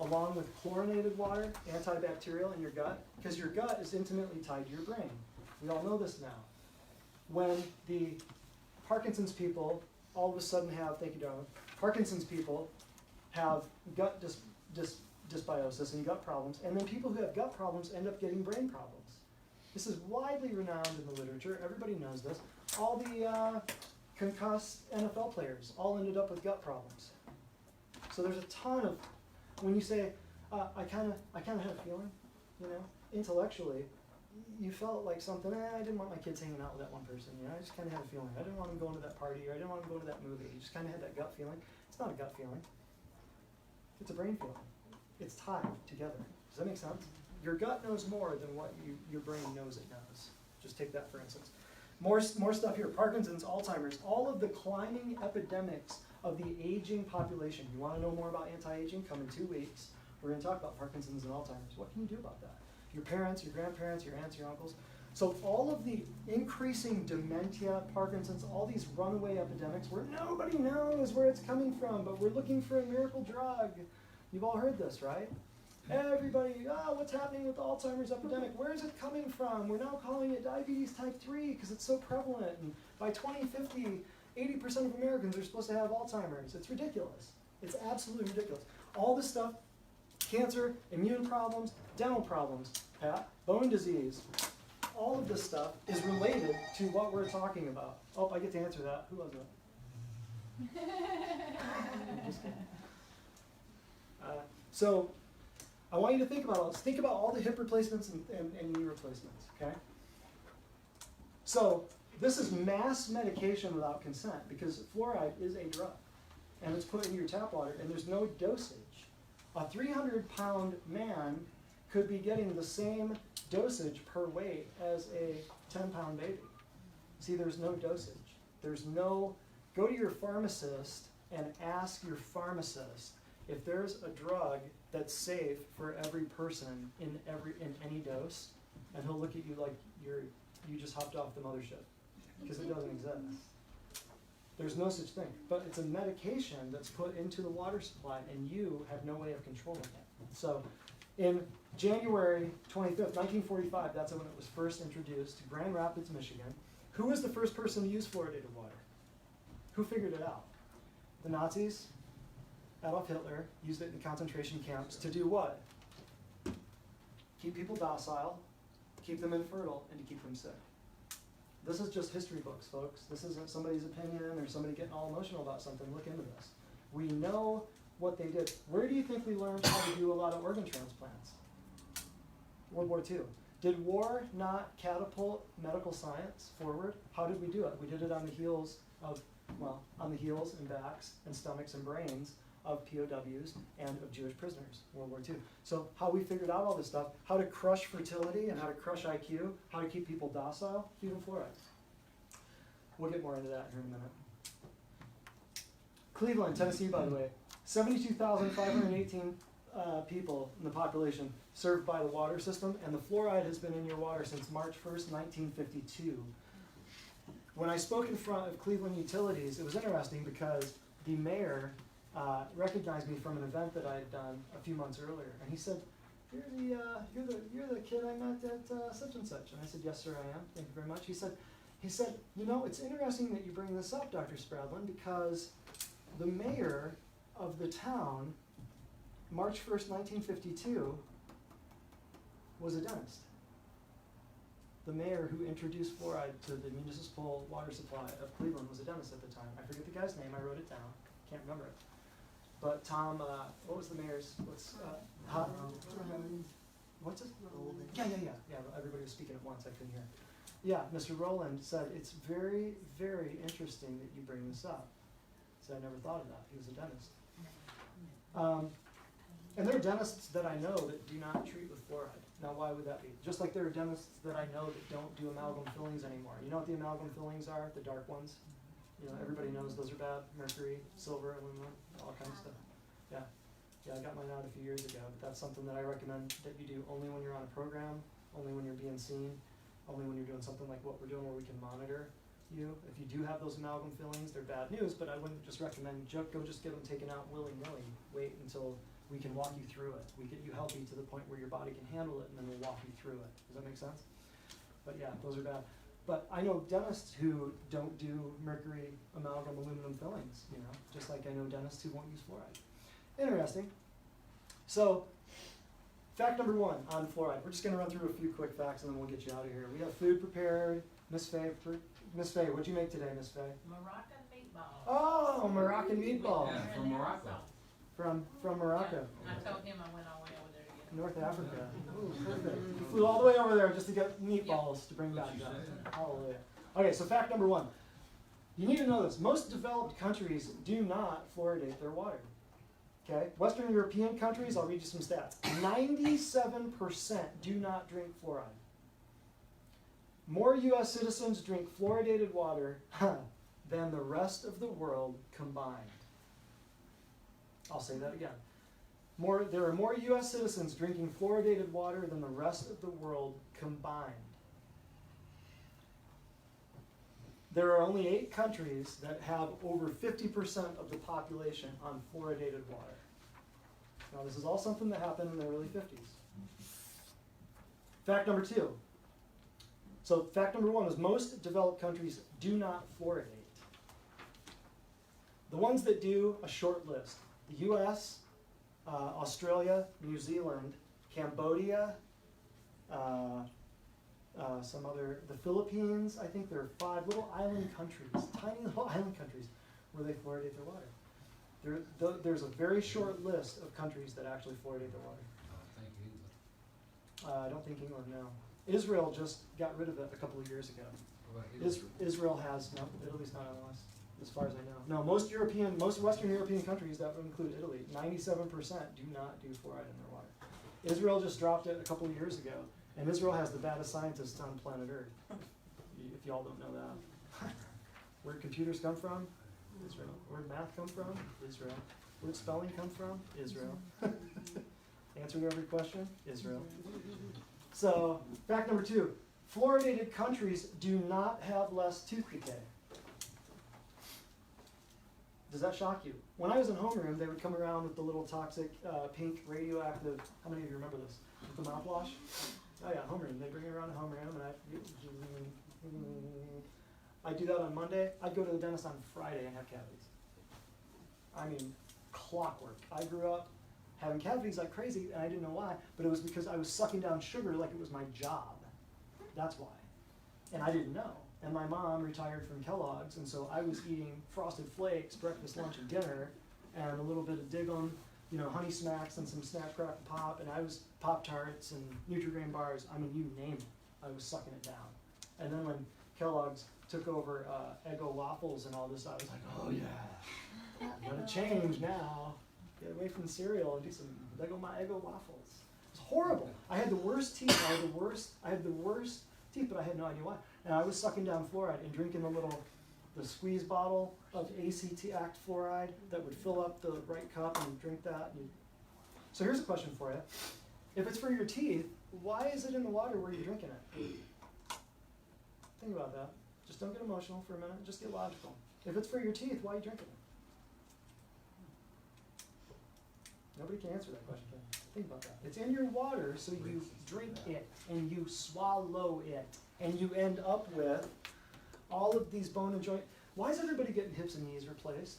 along with chlorinated water, antibacterial in your gut? Because your gut is intimately tied to your brain. We all know this now. When the Parkinson's people all of a sudden have, thank you, darling, Parkinson's people have gut dysbiosis and gut problems, and then people who have gut problems end up getting brain problems. This is widely renowned in the literature. Everybody knows this. All the concussed NFL players all ended up with gut problems. So there's a ton of, when you say, I kind of had a feeling, you know, intellectually, you felt like something, I didn't want my kids hanging out with that one person, you know, I just kind of had a feeling. I didn't want them going to that party, or I didn't want them going to that movie. You just kind of had that gut feeling. It's not a gut feeling. It's a brain feeling. It's tied together. Does that make sense? Your gut knows more than what your brain knows it knows. Just take that for instance. More stuff here. Parkinson's, Alzheimer's, all of the climbing epidemics of the aging population. You want to know more about anti-aging? Come in 2 weeks. We're going to talk about Parkinson's and Alzheimer's. What can you do about that? Your parents, your grandparents, your aunts, your uncles. So all of the increasing dementia, Parkinson's, all these runaway epidemics where nobody knows where it's coming from, but we're looking for a miracle drug. You've all heard this, right? Everybody, what's happening with the Alzheimer's epidemic? Where is it coming from? We're now calling it diabetes type 3 because it's so prevalent. And by 2050, 80% of Americans are supposed to have Alzheimer's. It's ridiculous. It's absolutely ridiculous. All this stuff, cancer, immune problems, dental problems, bone disease, all of this stuff is related to what we're talking about. Oh, I get to answer that. Who was it? Just kidding. So I want you to think about all this. Think about all the hip replacements and knee replacements, okay? So this is mass medication without consent because fluoride is a drug and it's put in your tap water and there's no dosage. A 300-pound man could be getting the same dosage per weight as a 10-pound baby. See, there's no dosage. There's no, go to your pharmacist and ask your pharmacist if there's a drug that's safe for every person in any dose, and he'll look at you like you just hopped off the mothership, because it doesn't exist. There's no such thing. But it's a medication that's put into the water supply, and you have no way of controlling it. So in January 25th, 1945, that's when it was first introduced to Grand Rapids, Michigan. Who was the first person to use fluoridated water? Who figured it out? The Nazis? Adolf Hitler used it in concentration camps to do what? Keep people docile, keep them infertile, and to keep them sick. This is just history books, folks. This isn't somebody's opinion or somebody getting all emotional about something. Look into this. We know what they did. Where do you think we learned how to do a lot of organ transplants? World War II. Did war not catapult medical science forward? How did we do it? We did it on the heels of, on the heels and backs and stomachs and brains of POWs and of Jewish prisoners, World War II. So how we figured out all this stuff, how to crush fertility and how to crush IQ, how to keep people docile, human fluoride. We'll get more into that here in a minute. Cleveland, Tennessee, by the way, 72,518 people in the population served by the water system, and the fluoride has been in your water since March 1st, 1952. When I spoke in front of Cleveland Utilities, it was interesting because the mayor recognized me from an event that I had done a few months earlier, and he said, "You're the kid I met at such and such." And I said, "Yes, sir, I am. Thank you very much." He said, "You know, it's interesting that you bring this up, Dr. Spradlin, because the mayor of the town, March 1st, 1952, was a dentist." the mayor who introduced fluoride to the municipal water supply of Cleveland was a dentist at the time. I forget the guy's name, I wrote it down, can't remember it. But Tom, what was the mayor's, what's his? Yeah, everybody was speaking at once, I couldn't hear. Yeah, Mr. Rowland said, it's very, very interesting that you bring this up. So I never thought of that, he was a dentist. And there are dentists that I know that do not treat with fluoride. Now, why would that be? Just like there are dentists that I know that don't do amalgam fillings anymore. You know what the amalgam fillings are? The dark ones? You know, everybody knows those are bad. Mercury, silver, aluminum, all kinds of stuff. Yeah. Yeah, I got mine out a few years ago, but that's something that I recommend that you do only when you're on a program, only when you're being seen, only when you're doing something like what we're doing where we can monitor you. If you do have those amalgam fillings, they're bad news, but I wouldn't just recommend go just get them taken out willy-nilly. Wait until we can walk you through it. We get you healthy to the point where your body can handle it, and then we'll walk you through it. Does that make sense? But yeah, those are bad. But I know dentists who don't do mercury, amalgam, aluminum fillings, you know, just like I know dentists who won't use fluoride. Interesting. So, fact number 1 on fluoride. We're just going to run through a few quick facts, and then we'll get you out of here. We have food prepared. Miss Faye, what'd you make today, Miss Faye? Moroccan meatball. Oh, Moroccan meatball. Yeah, from Morocco. From Morocco. Yeah, I told him I went all the way over there to get them. North Africa. Ooh, perfect. You flew all the way over there just to get meatballs to bring back What you down. said. Hallelujah. Okay, so fact number 1. You need to know this. Most developed countries do not fluoridate their water. Okay? Western European countries, I'll read you some stats. 97% do not drink fluoride. More U.S. citizens drink fluoridated water than the rest of the world combined. I'll say that again. There are more U.S. citizens drinking fluoridated water than the rest of the world combined. There are only 8 countries that have over 50% of the population on fluoridated water. Now, this is all something that happened in the early 50s. Fact number 2. So, fact number 1 is most developed countries do not fluoridate. The ones that do, a short list. The U.S., Australia, New Zealand, Cambodia, the Philippines. I think there are 5 little island countries, tiny little island countries, where they fluoridate their water. There's a very short list of countries that actually fluoridate their water. Thank you. I don't think England, no. Israel just got rid of it a couple of years ago. What about Italy? Israel has, no, Italy's not on the list, as far as I know. No, most Western European countries, that would include Italy, 97% do not do fluoride in their water. Israel just dropped it a couple of years ago, and Israel has the baddest scientists on planet Earth, if y'all don't know that. Where'd computers come from? Israel. Where'd math come from? Israel. Where'd spelling come from? Israel. Answer to every question? Israel. So, fact number 2, fluoridated countries do not have less tooth decay. Does that shock you? When I was in homeroom, they would come around with the little toxic, pink, radioactive, how many of you remember this? The mouthwash? Oh yeah, homeroom. They bring it around to homeroom, and I do that on Monday. I'd go to the dentist on Friday and have cavities. I mean, clockwork. I grew up having cavities like crazy, and I didn't know why, but it was because I was sucking down sugar like it was my job. That's why. And I didn't know. And my mom retired from Kellogg's, and so I was eating Frosted Flakes, breakfast, lunch, and dinner, and a little bit of Diggum, you know, Honey Smacks, and some Snap, Crackle, Pop, and I was Pop-Tarts and Nutri-Grain bars. I mean, you name it. I was sucking it down. And then when Kellogg's took over Eggo waffles and all this, I was like, oh yeah, I'm gonna change now. Get away from cereal and do some Eggo waffles. It's horrible. I had the worst teeth. I had the worst teeth, but I had no idea why. And I was sucking down fluoride and drinking the squeeze bottle of ACT Act fluoride that would fill up the right cup and drink that. So here's a question for you. If it's for your teeth, why is it in the water where you're drinking it? Think about that. Just don't get emotional for a minute. Just get logical. If it's for your teeth, why are you drinking it? Nobody can answer that question. Think about that. It's in your water, so you drink it, and you swallow it, and you end up with all of these bone and joint. Why is everybody getting hips and knees replaced?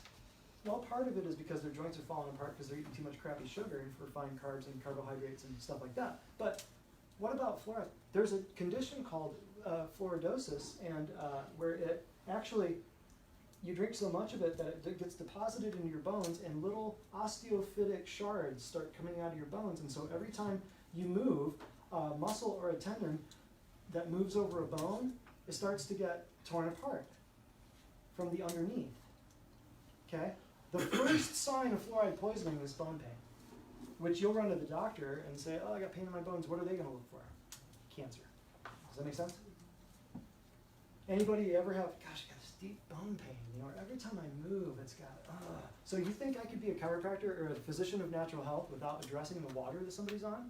Well, part of it is because their joints are falling apart because they're eating too much crappy sugar and refined carbs and carbohydrates and stuff like that. But What about fluoride? There's a condition called fluoridosis, and where it actually, you drink so much of it that it gets deposited into your bones, and little osteophytic shards start coming out of your bones. And so every time you move a muscle or a tendon that moves over a bone, it starts to get torn apart from the underneath. Okay? The first sign of fluoride poisoning is bone pain, which you'll run to the doctor and say, oh, I got pain in my bones. What are they going to look for? Cancer. Does that make sense? Anybody ever have, gosh, I got this deep bone pain, you know, every time I move, it's got, So you think I could be a chiropractor or a physician of natural health without addressing the water that somebody's on?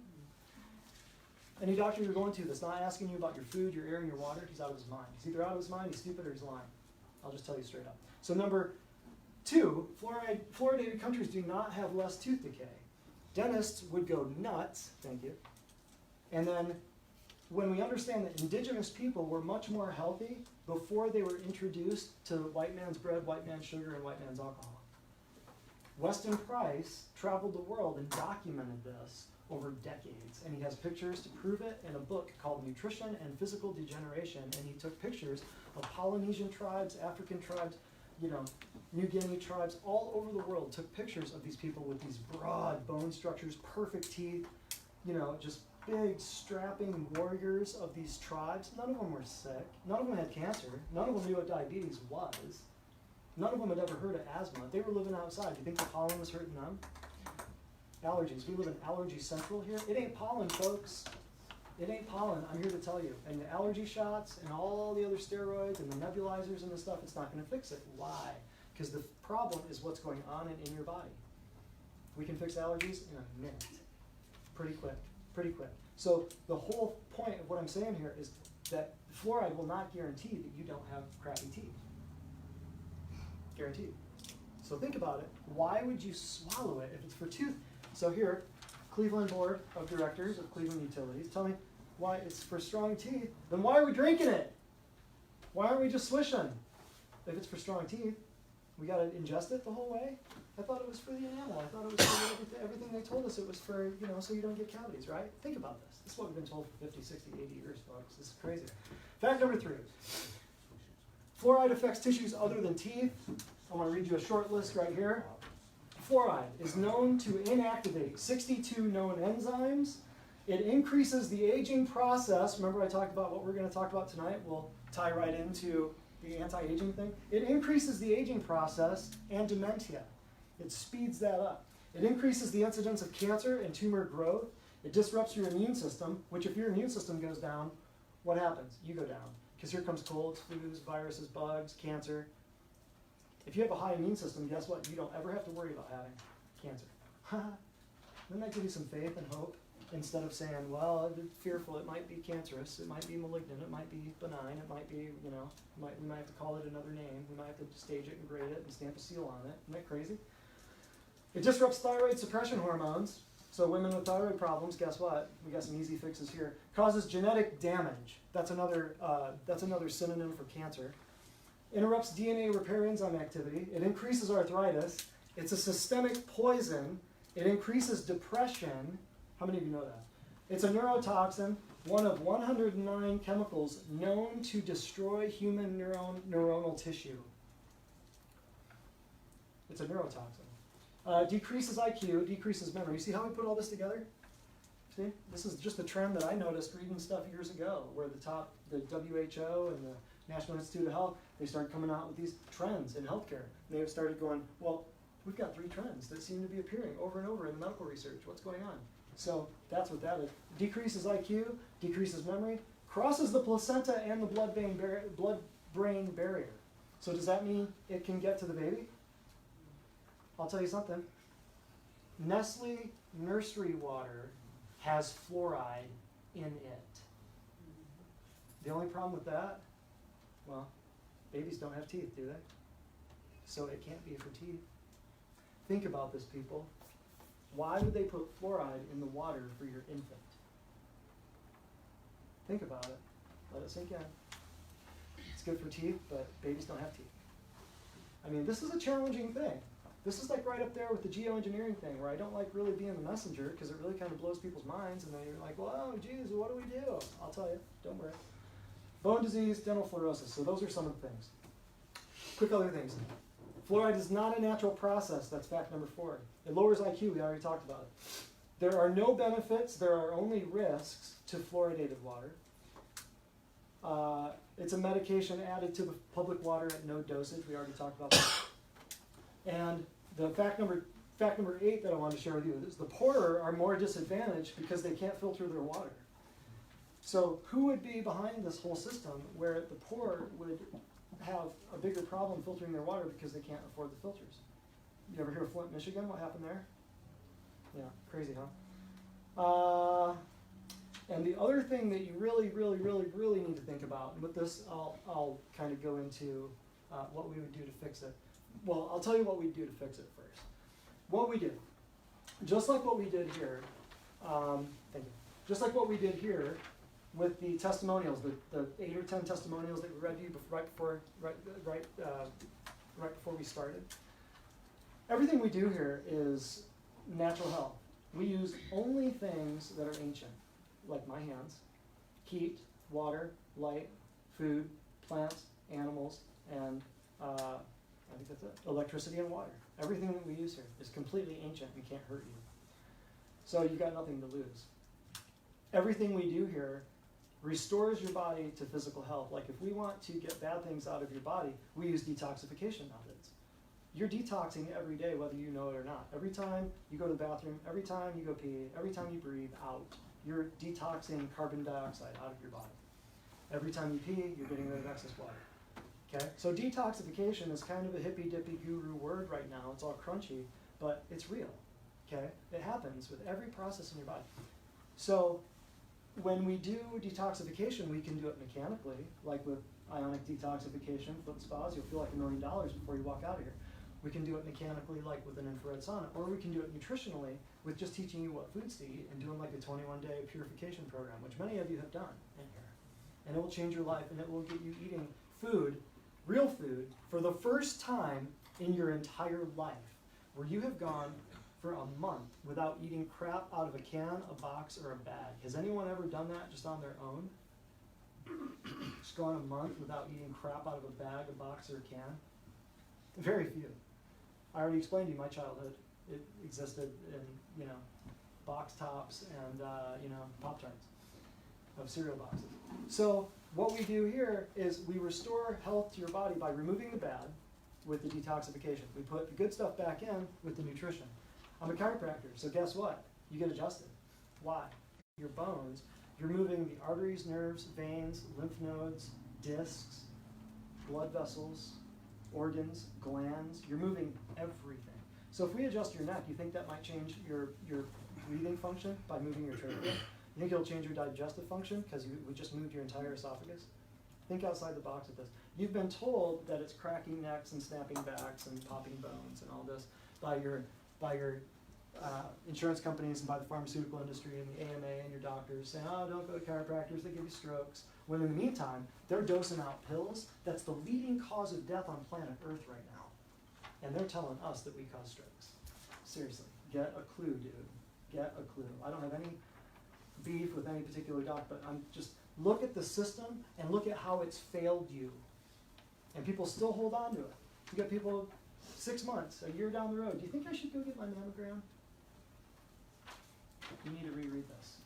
Any doctor you're going to that's not asking you about your food, your air, and your water, he's out of his mind. He's either out of his mind, he's stupid, or he's lying. I'll just tell you straight up. So number 2, fluoridated countries do not have less tooth decay. Dentists would go nuts, thank you. And then when we understand that indigenous people were much more healthy before they were introduced to white man's bread, white man's sugar, and white man's alcohol. Weston Price traveled the world and documented this over decades, and he has pictures to prove it in a book called Nutrition and Physical Degeneration, and he took pictures of Polynesian tribes, African tribes, you know, New Guinea tribes, all over the world, took pictures of these people with these broad bone structures, perfect teeth, you know, just big strapping warriors of these tribes. None of them were sick, none of them had cancer, none of them knew what diabetes was, none of them had ever heard of asthma. They were living outside. Do you think the pollen was hurting them? Allergies. We live in allergy central here. It ain't pollen, folks. It ain't pollen, I'm here to tell you. And the allergy shots and all the other steroids and the nebulizers and the stuff, it's not going to fix it. Why? Because the problem is what's going on in your body. We can fix allergies in a minute. Pretty quick. Pretty quick. So the whole point of what I'm saying here is that fluoride will not guarantee that you don't have crappy teeth. Guaranteed. So think about it. Why would you swallow it if it's for tooth? So here, Cleveland Board of Directors of Cleveland Utilities, tell me why it's for strong teeth. Then why are we drinking it? Why aren't we just swishing? If it's for strong teeth, we got to ingest it the whole way? I thought it was for the enamel. I thought it was for everything they told us it was for, you know, so you don't get cavities, right? Think about this. This is what we've been told for 50, 60, 80 years, folks. This is crazy. Fact number 3. Fluoride affects tissues other than teeth. I'm going to read you a short list right here. Fluoride is known to inactivate 62 known enzymes. It increases the aging process. Remember I talked about what we're going to talk about tonight? We'll tie right into the anti-aging thing. It increases the aging process and dementia. It speeds that up. It increases the incidence of cancer and tumor growth. It disrupts your immune system, which if your immune system goes down, what happens? You go down. Because here comes colds, flus, viruses, bugs, cancer. If you have a high immune system, guess what? You don't ever have to worry about having cancer. Doesn't that give you some faith and hope? Instead of saying, well, I'm fearful, it might be cancerous, it might be malignant, it might be benign, it might be, you know, we might have to call it another name, we might have to stage it and grade it and stamp a seal on it. Isn't that crazy? It disrupts thyroid suppression hormones. So women with thyroid problems, guess what? We got some easy fixes here. Causes genetic damage. That's another synonym for cancer. Interrupts DNA repair enzyme activity. It increases arthritis. It's a systemic poison. It increases depression. How many of you know that? It's a neurotoxin, one of 109 chemicals known to destroy human neuronal tissue. It's a neurotoxin. Decreases IQ, decreases memory. You see how we put all this together? See? This is just a trend that I noticed reading stuff years ago, where the WHO and the National Institute of Health, they started coming out with these trends in healthcare. They started going, well, we've got 3 trends that seem to be appearing over and over in medical research. What's going on? So that's what that is. Decreases IQ, decreases memory, crosses the placenta and the blood-brain barrier. So does that mean it can get to the baby? I'll tell you something. Nestle nursery water has fluoride in it. The only problem with that, well, babies don't have teeth, do they? So it can't be for teeth. Think about this, people. Why would they put fluoride in the water for your infant? Think about it. Let it sink in. It's good for teeth, but babies don't have teeth. I mean, this is a challenging thing. This is like right up there with the geoengineering thing, where I don't like really being the messenger because it really kind of blows people's minds, and then you're like, well, oh, geez, what do we do? I'll tell you, don't worry. Bone disease, dental fluorosis. So those are some of the things. Quick other things. Fluoride is not a natural process. That's fact number 4. It lowers IQ. We already talked about it. There are no benefits. There are only risks to fluoridated water. It's a medication added to the public water at no dosage. We already talked about that. And the fact number 8 that I wanted to share with you is the poorer are more disadvantaged because they can't filter their water. So who would be behind this whole system where the poor would have a bigger problem filtering their water because they can't afford the filters? You ever hear of Flint, Michigan? What happened there? Yeah, crazy, huh? And the other thing that you really, really, really, really need to think about, and with this I'll kind of go into what we would do to fix it. Well, I'll tell you what we do to fix it first. What we do, just like what we did here, thank you, just like what we did here with the testimonials, the 8 or 10 testimonials that we read to you right before we started. Everything we do here is natural health. We use only things that are ancient, like my hands, heat, water, light, food, plants, animals, and I think that's it, electricity and water. Everything that we use here is completely ancient and can't hurt you. So you've got nothing to lose. Everything we do here restores your body to physical health. Like if we want to get bad things out of your body, we use detoxification methods. You're detoxing every day, whether you know it or not. Every time you go to the bathroom, every time you go pee, every time you breathe out, you're detoxing carbon dioxide out of your body. Every time you pee, you're getting rid of excess water. Okay? So detoxification is kind of a hippy-dippy guru word right now. It's all crunchy, but it's real. Okay? It happens with every process in your body. So when we do detoxification, we can do it mechanically, like with ionic detoxification, foot spas. You'll feel like $1 million before you walk out of here. We can do it mechanically, like with an infrared sauna, or we can do it nutritionally with just teaching you what foods to eat and doing like a 21-day purification program, which many of you have done in here. And it will change your life, and it will get you eating food, real food, for the first time in your entire life, where you have gone for a month without eating crap out of a can, a box, or a bag. Has anyone ever done that just on their own? Just gone a month without eating crap out of a bag, a box, or a can? Very few. I already explained to you my childhood. It existed in, box tops and, Pop-Tarts of cereal boxes. So what we do here is we restore health to your body by removing the bad with the detoxification. We put the good stuff back in with the nutrition. I'm a chiropractor, so guess what? You get adjusted. Why? Your bones, you're moving the arteries, nerves, veins, lymph nodes, discs, blood vessels, organs, glands. You're moving everything. So if we adjust your neck, you think that might change your breathing function by moving your trachea? You think it'll change your digestive function because we just moved your entire esophagus? Think outside the box with this. You've been told that it's cracking necks and snapping backs and popping bones and all this by your insurance companies and by the pharmaceutical industry and the AMA and your doctors saying, oh, don't go to chiropractors, they give you strokes. When in the meantime, they're dosing out pills. That's the leading cause of death on planet Earth right now. And they're telling us that we cause strokes. Seriously, get a clue, dude. Get a clue. I don't have any beef with any particular doc, but I'm just, look at the system and look at how it's failed you. And people still hold on to it. You got people 6 months, a year down the road. Do you think I should go get my mammogram? You need to reread this.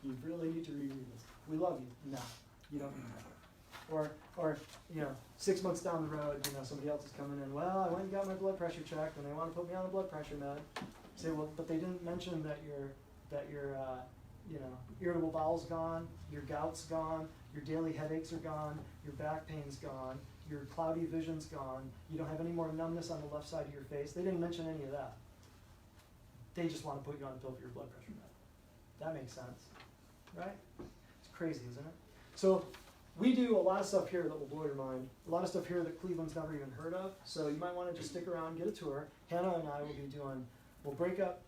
You really need to reread this. We love you. No, you don't need that. Or 6 months down the road, somebody else is coming in. Well, I went and got my blood pressure checked, and they want to put me on a blood pressure med. Say, well, but they didn't mention that your irritable bowel's gone, your gout's gone, your daily headaches are gone, your back pain's gone, your cloudy vision's gone, you don't have any more numbness on the left side of your face. They didn't mention any of that. They just want to put you on a pill for your blood pressure med. That makes sense, right? It's crazy, isn't it? So we do a lot of stuff here that will blow your mind. A lot of stuff here that Cleveland's never even heard of. So you might want to just stick around, get a tour. Hannah and I will be we'll break up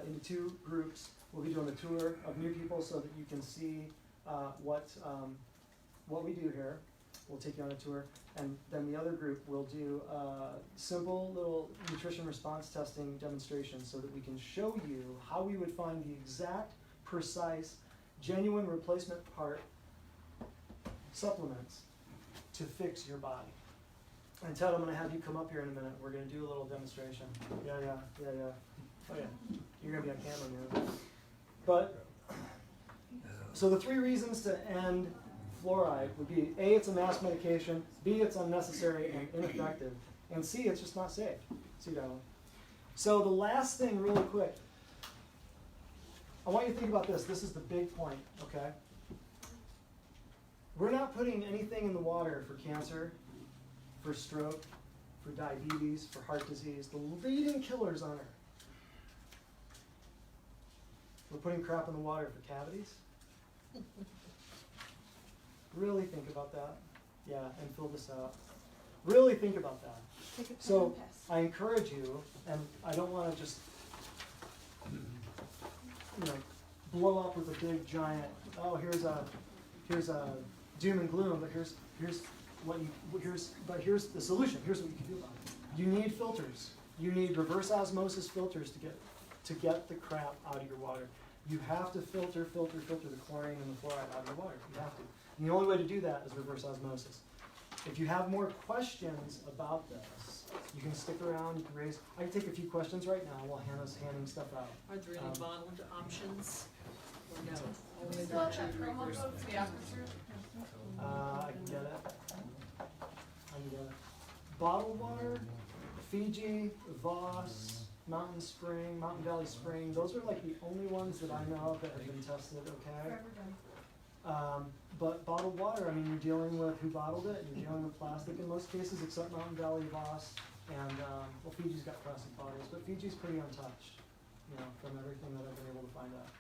into 2 groups. We'll be doing a tour of new people so that you can see what we do here. We'll take you on a tour, and then the other group will do simple little nutrition response testing demonstrations so that we can show you how we would find the exact, precise, genuine replacement part supplements to fix your body. And Ted, I'm going to have you come up here in a minute. We're going to do a little demonstration. Yeah. Oh yeah, you're going to be on camera now. But, so the 3 reasons to end fluoride would be A, it's a mass medication, B, it's unnecessary and ineffective, and C, it's just not safe. See that one? So the last thing really quick, I want you to think about this. This is the big point, okay? We're not putting anything in the water for cancer, for stroke, for diabetes, for heart disease, the leading killers on earth. We're putting crap in the water for cavities. Really think about that. Yeah, and fill this out. Really think about that. Take a pen So and pass. I encourage you, and I don't want to just, blow up with a big giant. Oh, here's a doom and gloom, but here's the solution. Here's what you can do about it. You need filters. You need reverse osmosis filters to get the crap out of your water. You have to filter the chlorine and the fluoride out of your water. You have to. And the only way to do that is reverse osmosis. If you have more questions about this, you can stick around, you can raise. I can take a few questions right now while Hannah's handing stuff out. Are there any bottled options? Or no? Only Still have the that promo reverse. code for the after I can get it. Bottled water, Fiji, Voss, Mountain Spring, Mountain Valley Spring, those are like the only ones that I know of that have been tested, okay? Forever done. But bottled water, I mean, you're dealing with who bottled it, you're dealing with plastic in most cases, except Mountain Valley, Voss, and, Fiji's got plastic bottles, but Fiji's pretty untouched, from everything that I've been able to find out.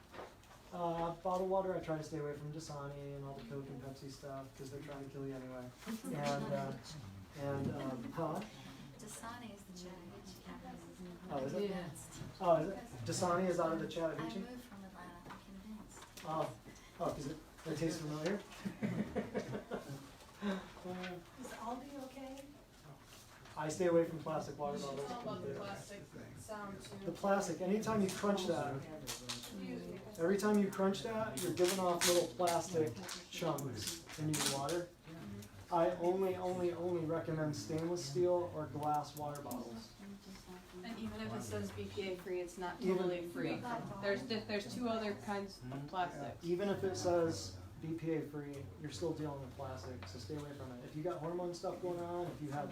Bottled water, I try to stay away from Dasani and all the Coke and Pepsi stuff, because they're trying to kill you anyway. Dasani is the Chattahoochee capital. Oh, is it? Convinced. Oh, is it? Dasani is out of the I Chattahoochee? moved from Atlanta, I'm convinced. Because it tastes familiar? Is Aldi okay? I stay away from plastic water bottles. Talk about the plastic sound The too. plastic, anytime you crunch that, Excuse me. every time you crunch that, you're giving off little plastic chunks into your water. I only recommend stainless steel or glass water bottles. And even if it says BPA free, it's not Even- totally free. There's 2 other kinds of plastics. Even if it says BPA free, you're still dealing with plastic, so stay away from it. If you got hormone stuff going on, if you have,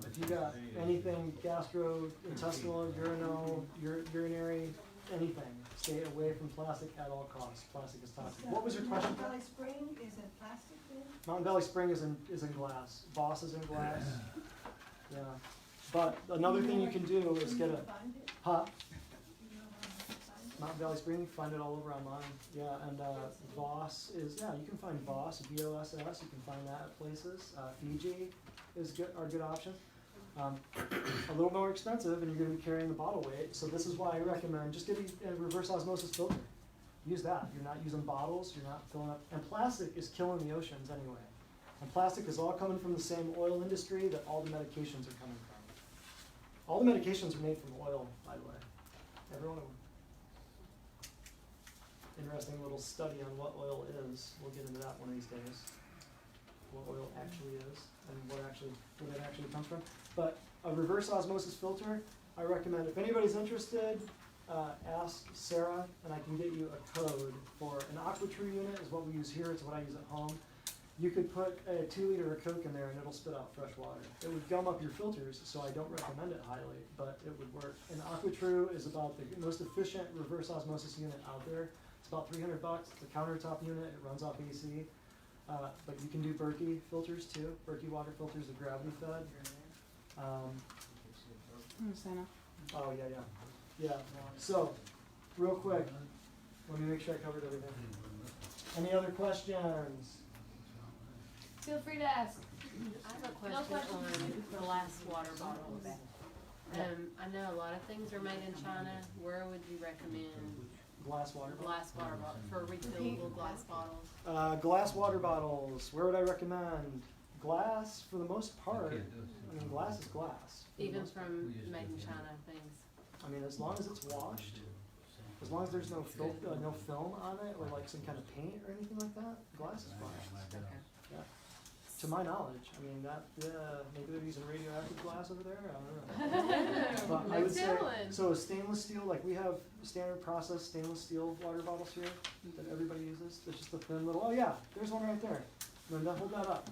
if you got anything gastrointestinal, urinary, anything, stay away from plastic at all costs. Plastic is toxic. What was your question? Mountain Valley Spring is in plastic then? Mountain Valley Spring is in glass. Voss is in glass. Yeah. But another thing you can do is get a Find it? hot You know where to find it? Mountain Valley Spring, you can find it all over online. Yeah, and Voss is, you can find Voss, VOSS, you can find that at places. Fiji are good options. A little more expensive, and you're going to be carrying the bottle weight. So this is why I recommend just get a reverse osmosis filter. Use that. You're not using bottles. You're not filling up. And plastic is killing the oceans anyway. And plastic is all coming from the same oil industry that all the medications are coming from. All the medications are made from oil, by the way. Every one of them. Interesting little study on what oil is. We'll get into that one of these days. What oil actually is and where it actually comes from. But a reverse osmosis filter, I recommend. If anybody's interested, ask Sarah, and I can get you a code for an AquaTrue unit. Is what we use here. It's what I use at home. You could put a 2 liter of Coke in there, and it'll spit out fresh water. It would gum up your filters, so I don't recommend it highly, but it would work. And AquaTrue is about the most efficient reverse osmosis unit out there. It's about $300. It's a countertop unit. It runs off AC. But you can do Berkey filters too. Berkey water filters are gravity fed. Oh yeah. So, real quick, let me make sure I covered everything. Any other questions? Feel free to ask. I have a question on the last water bottles. I know a lot of things are made in China. Where would you recommend Glass water bottle. Glass water bottle, for refillable glass bottles. Glass water bottles. Where would I recommend? Glass, for the most part. I mean, glass is glass. for the Even most part. from made in China things. I mean, as long as it's washed, as long as there's no no film on it or like some kind of paint or anything like that, glass is fine. Okay. Yeah. To my knowledge, I mean that maybe they're using radioactive glass over there. I don't know. But I would say so. Stainless steel, like we have standard process stainless steel water bottles here that everybody uses. It's just a thin little. Oh yeah, there's one right there. Linda, hold that up.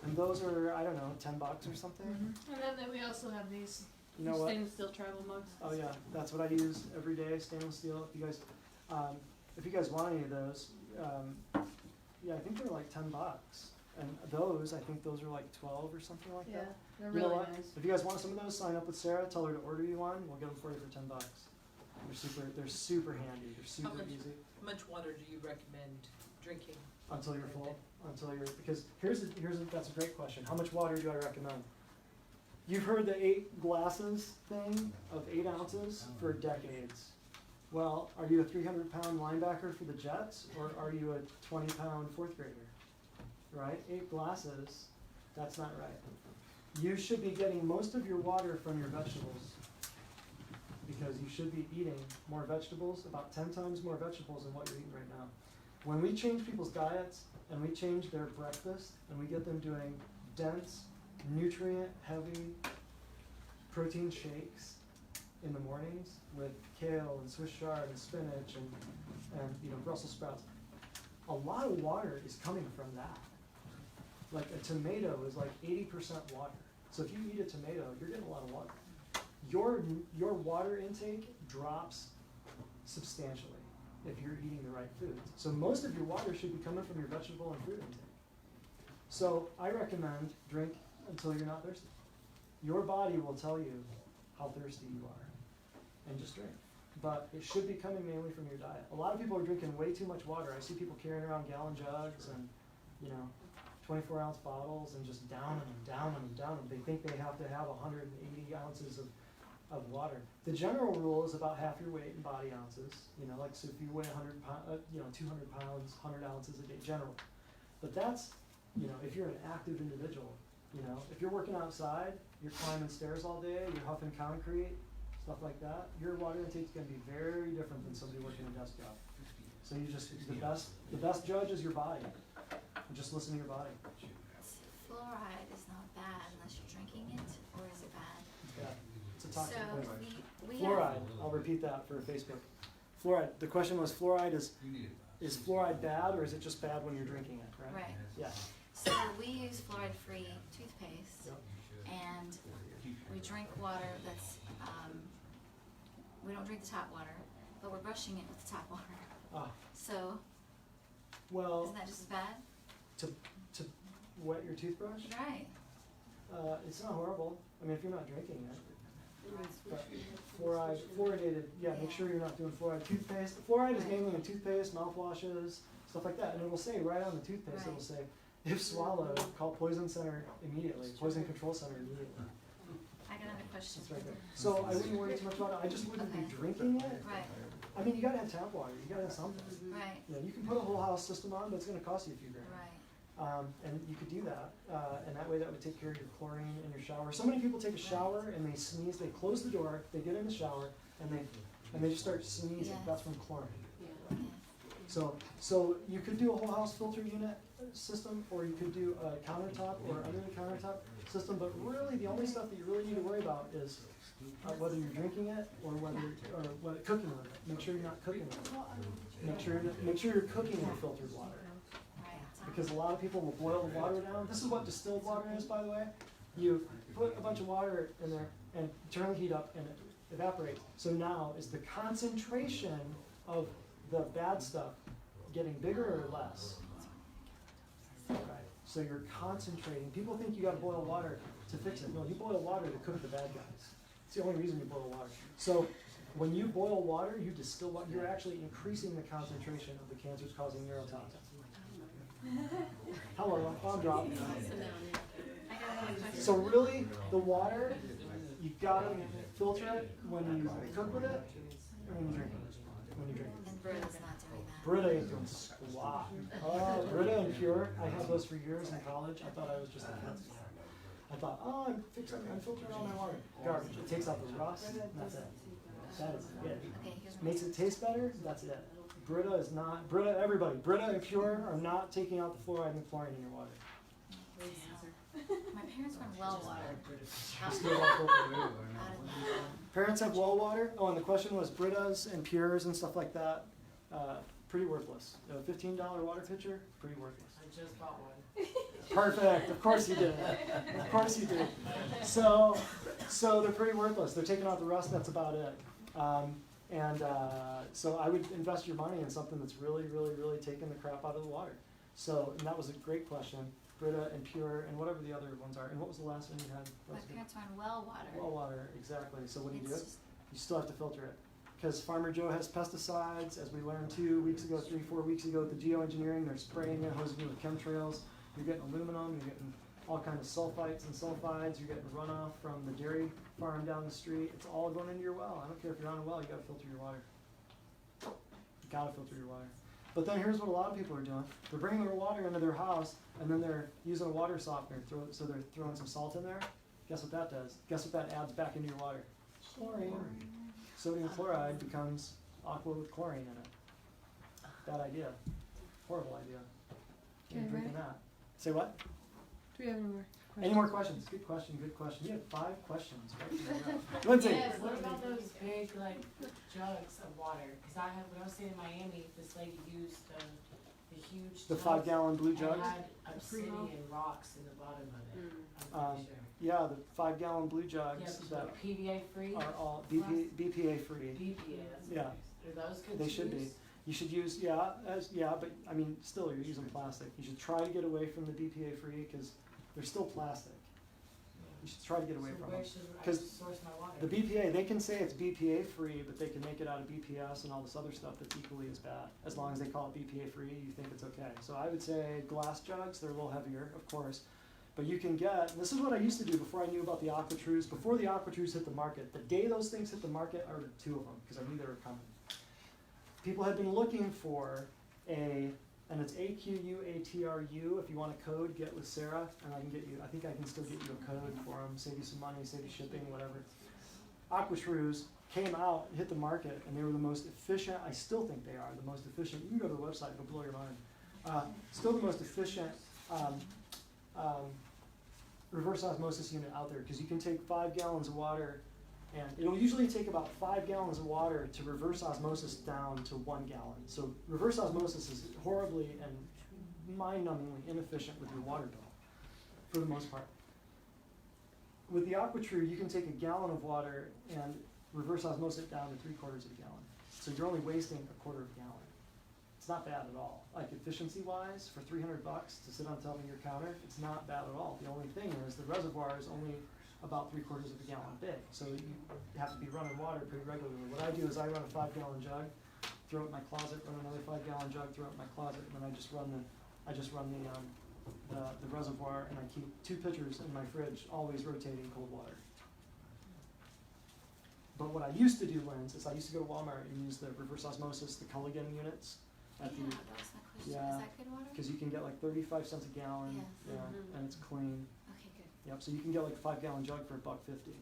And those are, I don't know, $10 or something. And then we also have these. You know what? Stainless steel travel mugs. Oh yeah, that's what I use every day, stainless steel. If you guys want any of those, yeah, I think they're like $10. And those, I think those are like 12 or something like Yeah, that. they're You know really what? nice. If you guys want some of those, sign up with Sarah. Tell her to order you one. We'll get them for you for $10. They're super handy. They're super much? easy. How much water do you recommend drinking? Until you're full. Because that's a great question. How much water do I recommend? You've heard the 8 glasses thing of 8 ounces for decades. Well, are you a 300-pound linebacker for the Jets, or are you a 20-pound fourth grader? Right? 8 glasses, that's not right. You should be getting most of your water from your vegetables, because you should be eating more vegetables, about 10 times more vegetables than what you're eating right now. When we change people's diets, and we change their breakfast, and we get them doing dense, nutrient-heavy protein shakes in the mornings with kale and Swiss chard and spinach and Brussels sprouts, a lot of water is coming from that. Like a tomato is like 80% water. So if you eat a tomato, you're getting a lot of water. Your water intake drops substantially if you're eating the right foods. So most of your water should be coming from your vegetable and fruit intake. So I recommend drink until you're not thirsty. Your body will tell you how thirsty you are, and just drink. But it should be coming mainly from your diet. A lot of people are drinking way too much water. I see people carrying around gallon jugs and 24-ounce bottles and just downing them. They think they have to have 180 ounces of water. The general rule is about half your weight in body ounces. Like so if you weigh 100 pounds, 200 pounds, 100 ounces a day, general. But that's, if you're an active individual, if you're working outside, you're climbing stairs all day, you're huffing concrete, stuff like that, your water intake is going to be very different than somebody working a desk job. So the best judge is your body. Just listen to your body. Fluoride is not bad unless you're drinking it, or is it bad? Yeah, it's a toxic So poison. we Fluoride, I'll repeat that for Facebook. Fluoride, the question was fluoride is fluoride bad, or is it just bad when you're drinking it, right? Right. Yeah. So we use fluoride-free toothpaste, Yep. and we drink water that's, we don't drink the tap water, but we're brushing it with the tap water. Ah, So, well, isn't that just as bad? to wet your toothbrush, Right. it's not horrible. I mean, if you're not drinking it. But fluoridated, yeah, make sure you're not doing fluoride toothpaste. Fluoride is mainly in toothpaste, mouthwashes, stuff like that. And it will say right on the toothpaste, it will say, if swallowed, call Poison Center immediately, Poison Control Center immediately. I got another question. That's right there. So I wouldn't worry too much about it. I just wouldn't be Okay. drinking it. Right, I mean, you gotta have tap water. You gotta have something. right, You can put a whole house system on, but it's gonna cost you a few grand. right. And you could do that, and that way that would take care of your chlorine in your shower. So many people take a shower and they sneeze, they close the door, they get in the shower, and they just start sneezing. Yeah. That's from chlorine. Yeah. Yeah. So you could do a whole house filter unit system, or you could do a countertop or under the countertop system, but really the only stuff that you really need to worry about is whether you're drinking it or whether cooking with it. Make sure you're not cooking with it. Make sure you're cooking with filtered water. Right. Because a lot of people will boil the water down. This is what distilled water is, by the way. You put a bunch of water in there and turn the heat up and it evaporates. So now is the concentration of the bad stuff getting bigger or less? Right. So you're concentrating. People think you gotta boil water to fix it. No, you boil water to cook the bad guys. It's the only reason you boil water. So when you boil water, you distill water, you're actually increasing the concentration of the cancers causing neurotoxins. Hello, bomb drop. I got another question. So really, the water, you gotta filter it when you cook with it, and when you drink it. Brita ain't doing squat. Brita and Pure, I had those for years in college. I thought I was just a fancy guy. I thought, oh, I'm filtering all my water. Garbage. It takes out the rust, and that's it. That is it. Okay, here's my. Makes it taste better, that's it. Brita is not, Brita, everybody, Brita and Pure are not taking out the fluoride and chlorine in your water. My parents run well water. Out Still of walk over there. out of Parents have well water. Oh, and the question was Britas and Pures and stuff like that. Pretty worthless. A $15 water pitcher, pretty worthless. I just bought one. Perfect. Of course you did. Of course you did. So they're pretty worthless. They're taking out the rust. That's about it. So I would invest your money in something that's really, really, really taking the crap out of the water. So, and that was a great question. Brita and Pure and whatever the other ones are. And what was the last one you had? my parents run well water. Well water, exactly. So what do you do? It's just- You still have to filter it. Because Farmer Joe has pesticides, as we learned 2 weeks ago, 3-4 weeks ago with the geoengineering, they're spraying it, hosing you with chemtrails. You're getting aluminum, you're getting all kinds of sulfites and sulfides, you're getting runoff from the dairy farm down the street. It's all going into your well. I don't care if you're on a well, you gotta filter your water. You gotta filter your water. But then here's what a lot of people are doing. They're bringing their water into their house, and then they're using a water softener, so they're throwing some salt in there. Guess what that does? Guess what that adds back into your water? Chlorine. Sodium chloride becomes aqua with chlorine in it. Bad idea. Horrible idea. You're Okay, drinking ready? that. Say what? Do we have any more? Any more questions? Good question, good question. You had 5 questions. Right? Lindsay. Yes, what about those big, like, jugs of water? Cause I had, when I was staying in Miami, this lady used the huge The jugs 5-gallon blue jugs? and had obsidian rocks in the bottom of it, I'm pretty sure. Yeah, the 5-gallon blue Yeah, jugs but that PVA free, are all BPA free. BPA, that's Yeah. what are those good to They use? should be. You should use, but I mean, still you're using plastic. You should try to get away from the BPA free because they're still plastic. You should try to get away So from where them. should I 'Cause source my water? The BPA, they can say it's BPA free, but they can make it out of BPS and all this other stuff that's equally as bad. As long as they call it BPA free, you think it's okay. So I would say glass jugs, they're a little heavier, of course. But you can get, and this is what I used to do before I knew about the AquaTrues. Before the AquaTrues hit the market, the day those things hit the market, I ordered 2 of them because I knew they were coming. People had been looking for and it's AQUATRU. If you want a code, get with Sarah, and I think I can still get you a code for them, save you some money, save you shipping, whatever. AquaTrues came out, hit the market, and they were the most efficient. I still think they are the most efficient. You can go to the website; it'll blow your mind. Still the most efficient reverse osmosis unit out there because you can take 5 gallons of water, and it'll usually take about 5 gallons of water to reverse osmosis down to 1 gallon. So reverse osmosis is horribly and mind-numbingly inefficient with your water bill, for the most part. With the AquaTrue, you can take a gallon of water and reverse osmosis it down to 3/4 of a gallon. So you're only wasting 1/4 of a gallon. It's not bad at all. Like efficiency-wise, for $300 to sit on top of your counter, it's not bad at all. The only thing is the reservoir is only about 3/4 of a gallon big, so you have to be running water pretty regularly. What I do is I run a 5-gallon jug, throw it in my closet, run another 5-gallon jug, throw it in my closet, and then I just run the reservoir, and I keep 2 pitchers in my fridge, always rotating cold water. But what I used to do, Linz, is I used to go to Walmart and use the reverse osmosis, the Culligan units, Yeah, that was my question. Yeah. Is that good water? because you can get like 35 cents a gallon, Yes. and it's clean. Okay, good. Yep, so you can get like a 5-gallon jug for $1.50.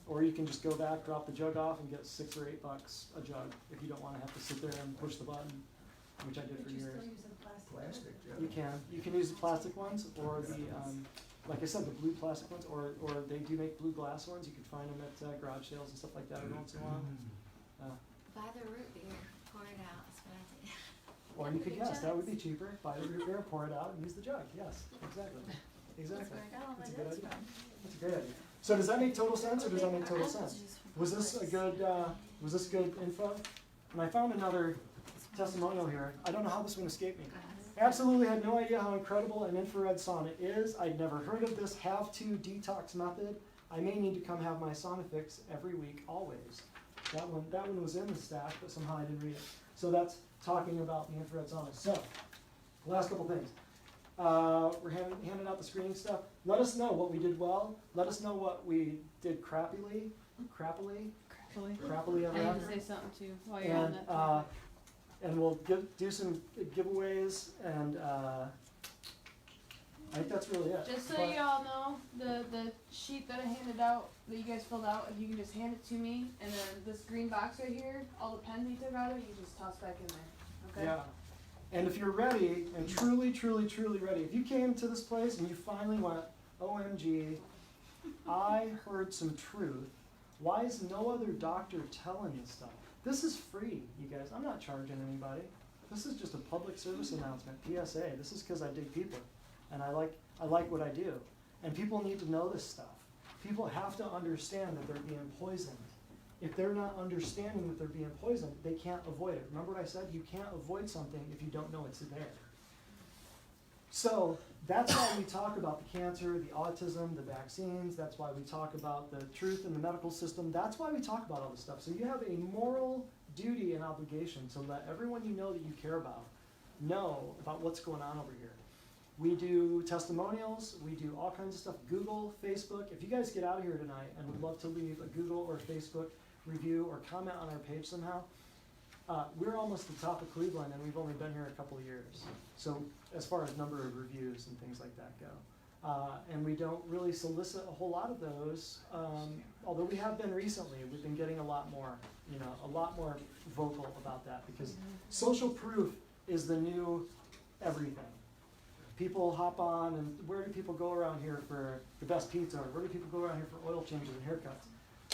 Or you can just go back, drop the jug off, and get $6 or $8 a jug if you don't want to have to sit there and push the button, which I did for But you're years. still using plastic. You can use the plastic ones, or the, like I said, the blue plastic ones, or they do make blue glass ones. You can find them at garage sales and stuff like that every once in a while. Buy the root beer, pour it out, that's what I did. Or you could, Big yes, that would be jugs. cheaper. Buy the root beer, pour it out, and use the jug. Yes, exactly. Exactly. That's where I got all my That's a good notes idea. from. That's a great idea. So does that make total sense, or does that make total I sense? just from Was this a Publix. good info? And I found another testimonial here. I don't know how this one escaped me. Absolutely had no idea how incredible an infrared sauna is. I'd never heard of this have-to detox method. I may need to come have my sauna fix every week, always. That one was in the stack, but somehow I didn't read it. So that's talking about the infrared sauna. So, last couple things. We're handing out the screening stuff. Let us know what we did well. Let us know what we did crappily Crappily. ever I need after. to say something too while you're on And that topic. and we'll do some giveaways, and I think that's really it. Just so But- you all know, the sheet that I handed out, that you guys filled out, if you can just hand it to me, and then this green box right here, all the pens you took out of it, you just toss back in there, okay? Yeah. And if you're ready, and truly, truly, truly ready, if you came to this place and you finally went, OMG, I heard some truth, why is no other doctor telling this stuff? This is free, you guys. I'm not charging anybody. This is just a public service announcement, PSA. This is because I dig people, and I like what I do. And people need to know this stuff. People have to understand that they're being poisoned. If they're not understanding that they're being poisoned, they can't avoid it. Remember what I said? You can't avoid something if you don't know it's there. So that's why we talk about the cancer, the autism, the vaccines. That's why we talk about the truth in the medical system. That's why we talk about all this stuff. So you have a moral duty and obligation to let everyone you know that you care about know about what's going on over here. We do testimonials, we do all kinds of stuff, Google, Facebook. If you guys get out of here tonight and would love to leave a Google or Facebook review or comment on our page somehow, we're almost the top of Cleveland, and we've only been here a couple of years. So as far as number of reviews and things like that go. And we don't really solicit a whole lot of those, although we have been recently. We've been getting a lot more, a lot more vocal about that, because social proof is the new everything. People hop on, and where do people go around here for the best pizza, or where do people go around here for oil changes and haircuts?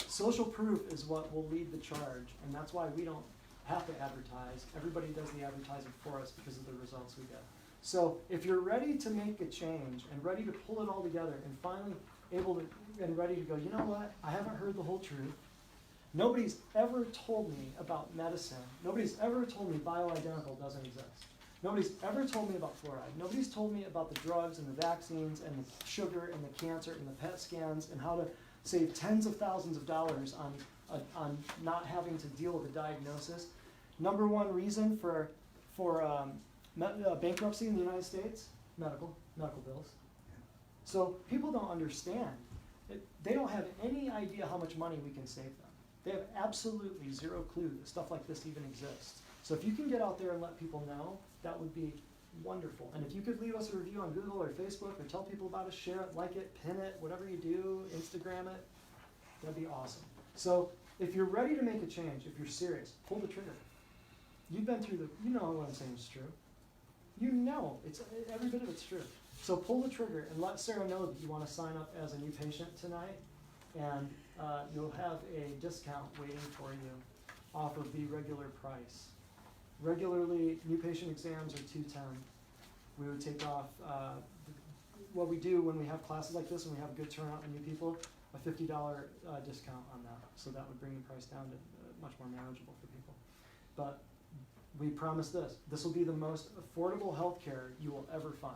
Social proof is what will lead the charge, and that's why we don't have to advertise. Everybody does the advertising for us because of the results we get. So if you're ready to make a change and ready to pull it all together and finally able to and ready to go, you know what, I haven't heard the whole truth. Nobody's ever told me about medicine. Nobody's ever told me bioidentical doesn't exist. Nobody's ever told me about fluoride. Nobody's told me about the drugs and the vaccines and the sugar and the cancer and the PET scans and how to save tens of thousands of dollars on not having to deal with a diagnosis. Number one reason for bankruptcy in the United States, medical bills. So people don't understand. They don't have any idea how much money we can save them. They have absolutely zero clue that stuff like this even exists. So if you can get out there and let people know, that would be wonderful. And if you could leave us a review on Google or Facebook, or tell people about it, share it, like it, pin it, whatever you do, Instagram it, that'd be awesome. So if you're ready to make a change, if you're serious, pull the trigger. You've been through you know what I'm saying is true. You know, every bit of it's true. So pull the trigger and let Sarah know that you want to sign up as a new patient tonight, and you'll have a discount waiting for you off of the regular price. Regularly, new patient exams are $210. We would take off what we do when we have classes like this and we have a good turnout and new people, a $50 discount on that. So that would bring the price down to much more manageable for people. But we promise this. This will be the most affordable healthcare you will ever find.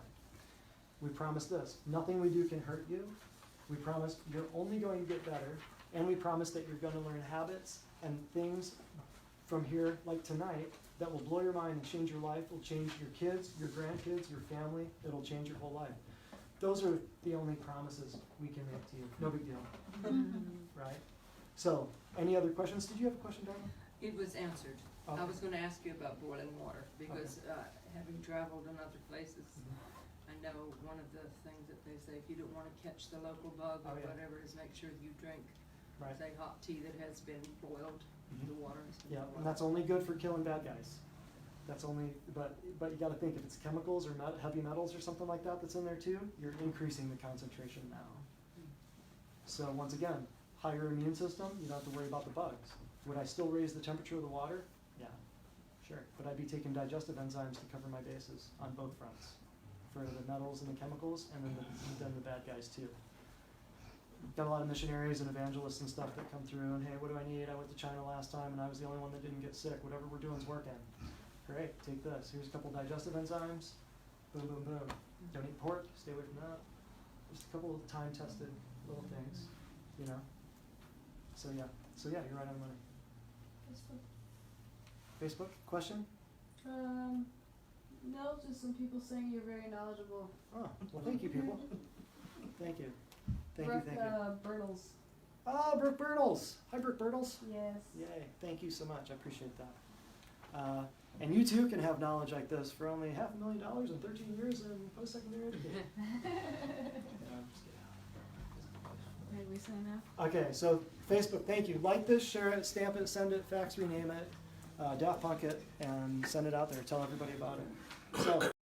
We promise this. Nothing we do can hurt you. We promise you're only going to get better. And we promise that you're going to learn habits and things from here, like tonight, that will blow your mind and change your life, will change your kids, your grandkids, your family. It'll change your whole life. Those are the only promises we can make to you. No big deal. Right? So, any other questions? Did you have a question, Donna? It was answered. Okay. I was gonna ask you about boiling water, because having traveled in other places, I know one of the things that they say, if you don't wanna catch the local bug or Oh, yeah. whatever, is make sure you drink, Right. say, hot tea that has been boiled, Mhm. the water has been Yeah, boiled. and that's only good for killing bad guys. That's only, but you got to think, if it's chemicals or heavy metals or something like that that's in there too, you're increasing the concentration now. So once again, higher immune system, you don't have to worry about the bugs. Would I still raise the temperature of the water? Yeah, sure. But I'd be taking digestive enzymes to cover my bases on both fronts, for the metals and the chemicals, and then the bad guys too. Got a lot of missionaries and evangelists and stuff that come through, and hey, what do I need? I went to China last time and I was the only one that didn't get sick. Whatever we're doing is working. Great, take this. Here's a couple digestive enzymes. Boom, boom, boom. Don't eat pork, stay away from that. Just a couple of time-tested little things, you know? So yeah, you're right on the money. Facebook, question? No, just some people saying you're very knowledgeable. Oh, well, thank you, people. Thank you. Thank you. Bertles. Oh, Brooke Bertles. Hi, Brooke Bertles. Yes. Yay, thank you so much. I appreciate that. And you too can have knowledge like this for only $500,000 and 13 years in post-secondary education. Did we sign off? Okay, so Facebook, thank you. Like this, share it, stamp it, send it, fax, rename it, Daft Punk it, and send it out there. Tell everybody about it. So.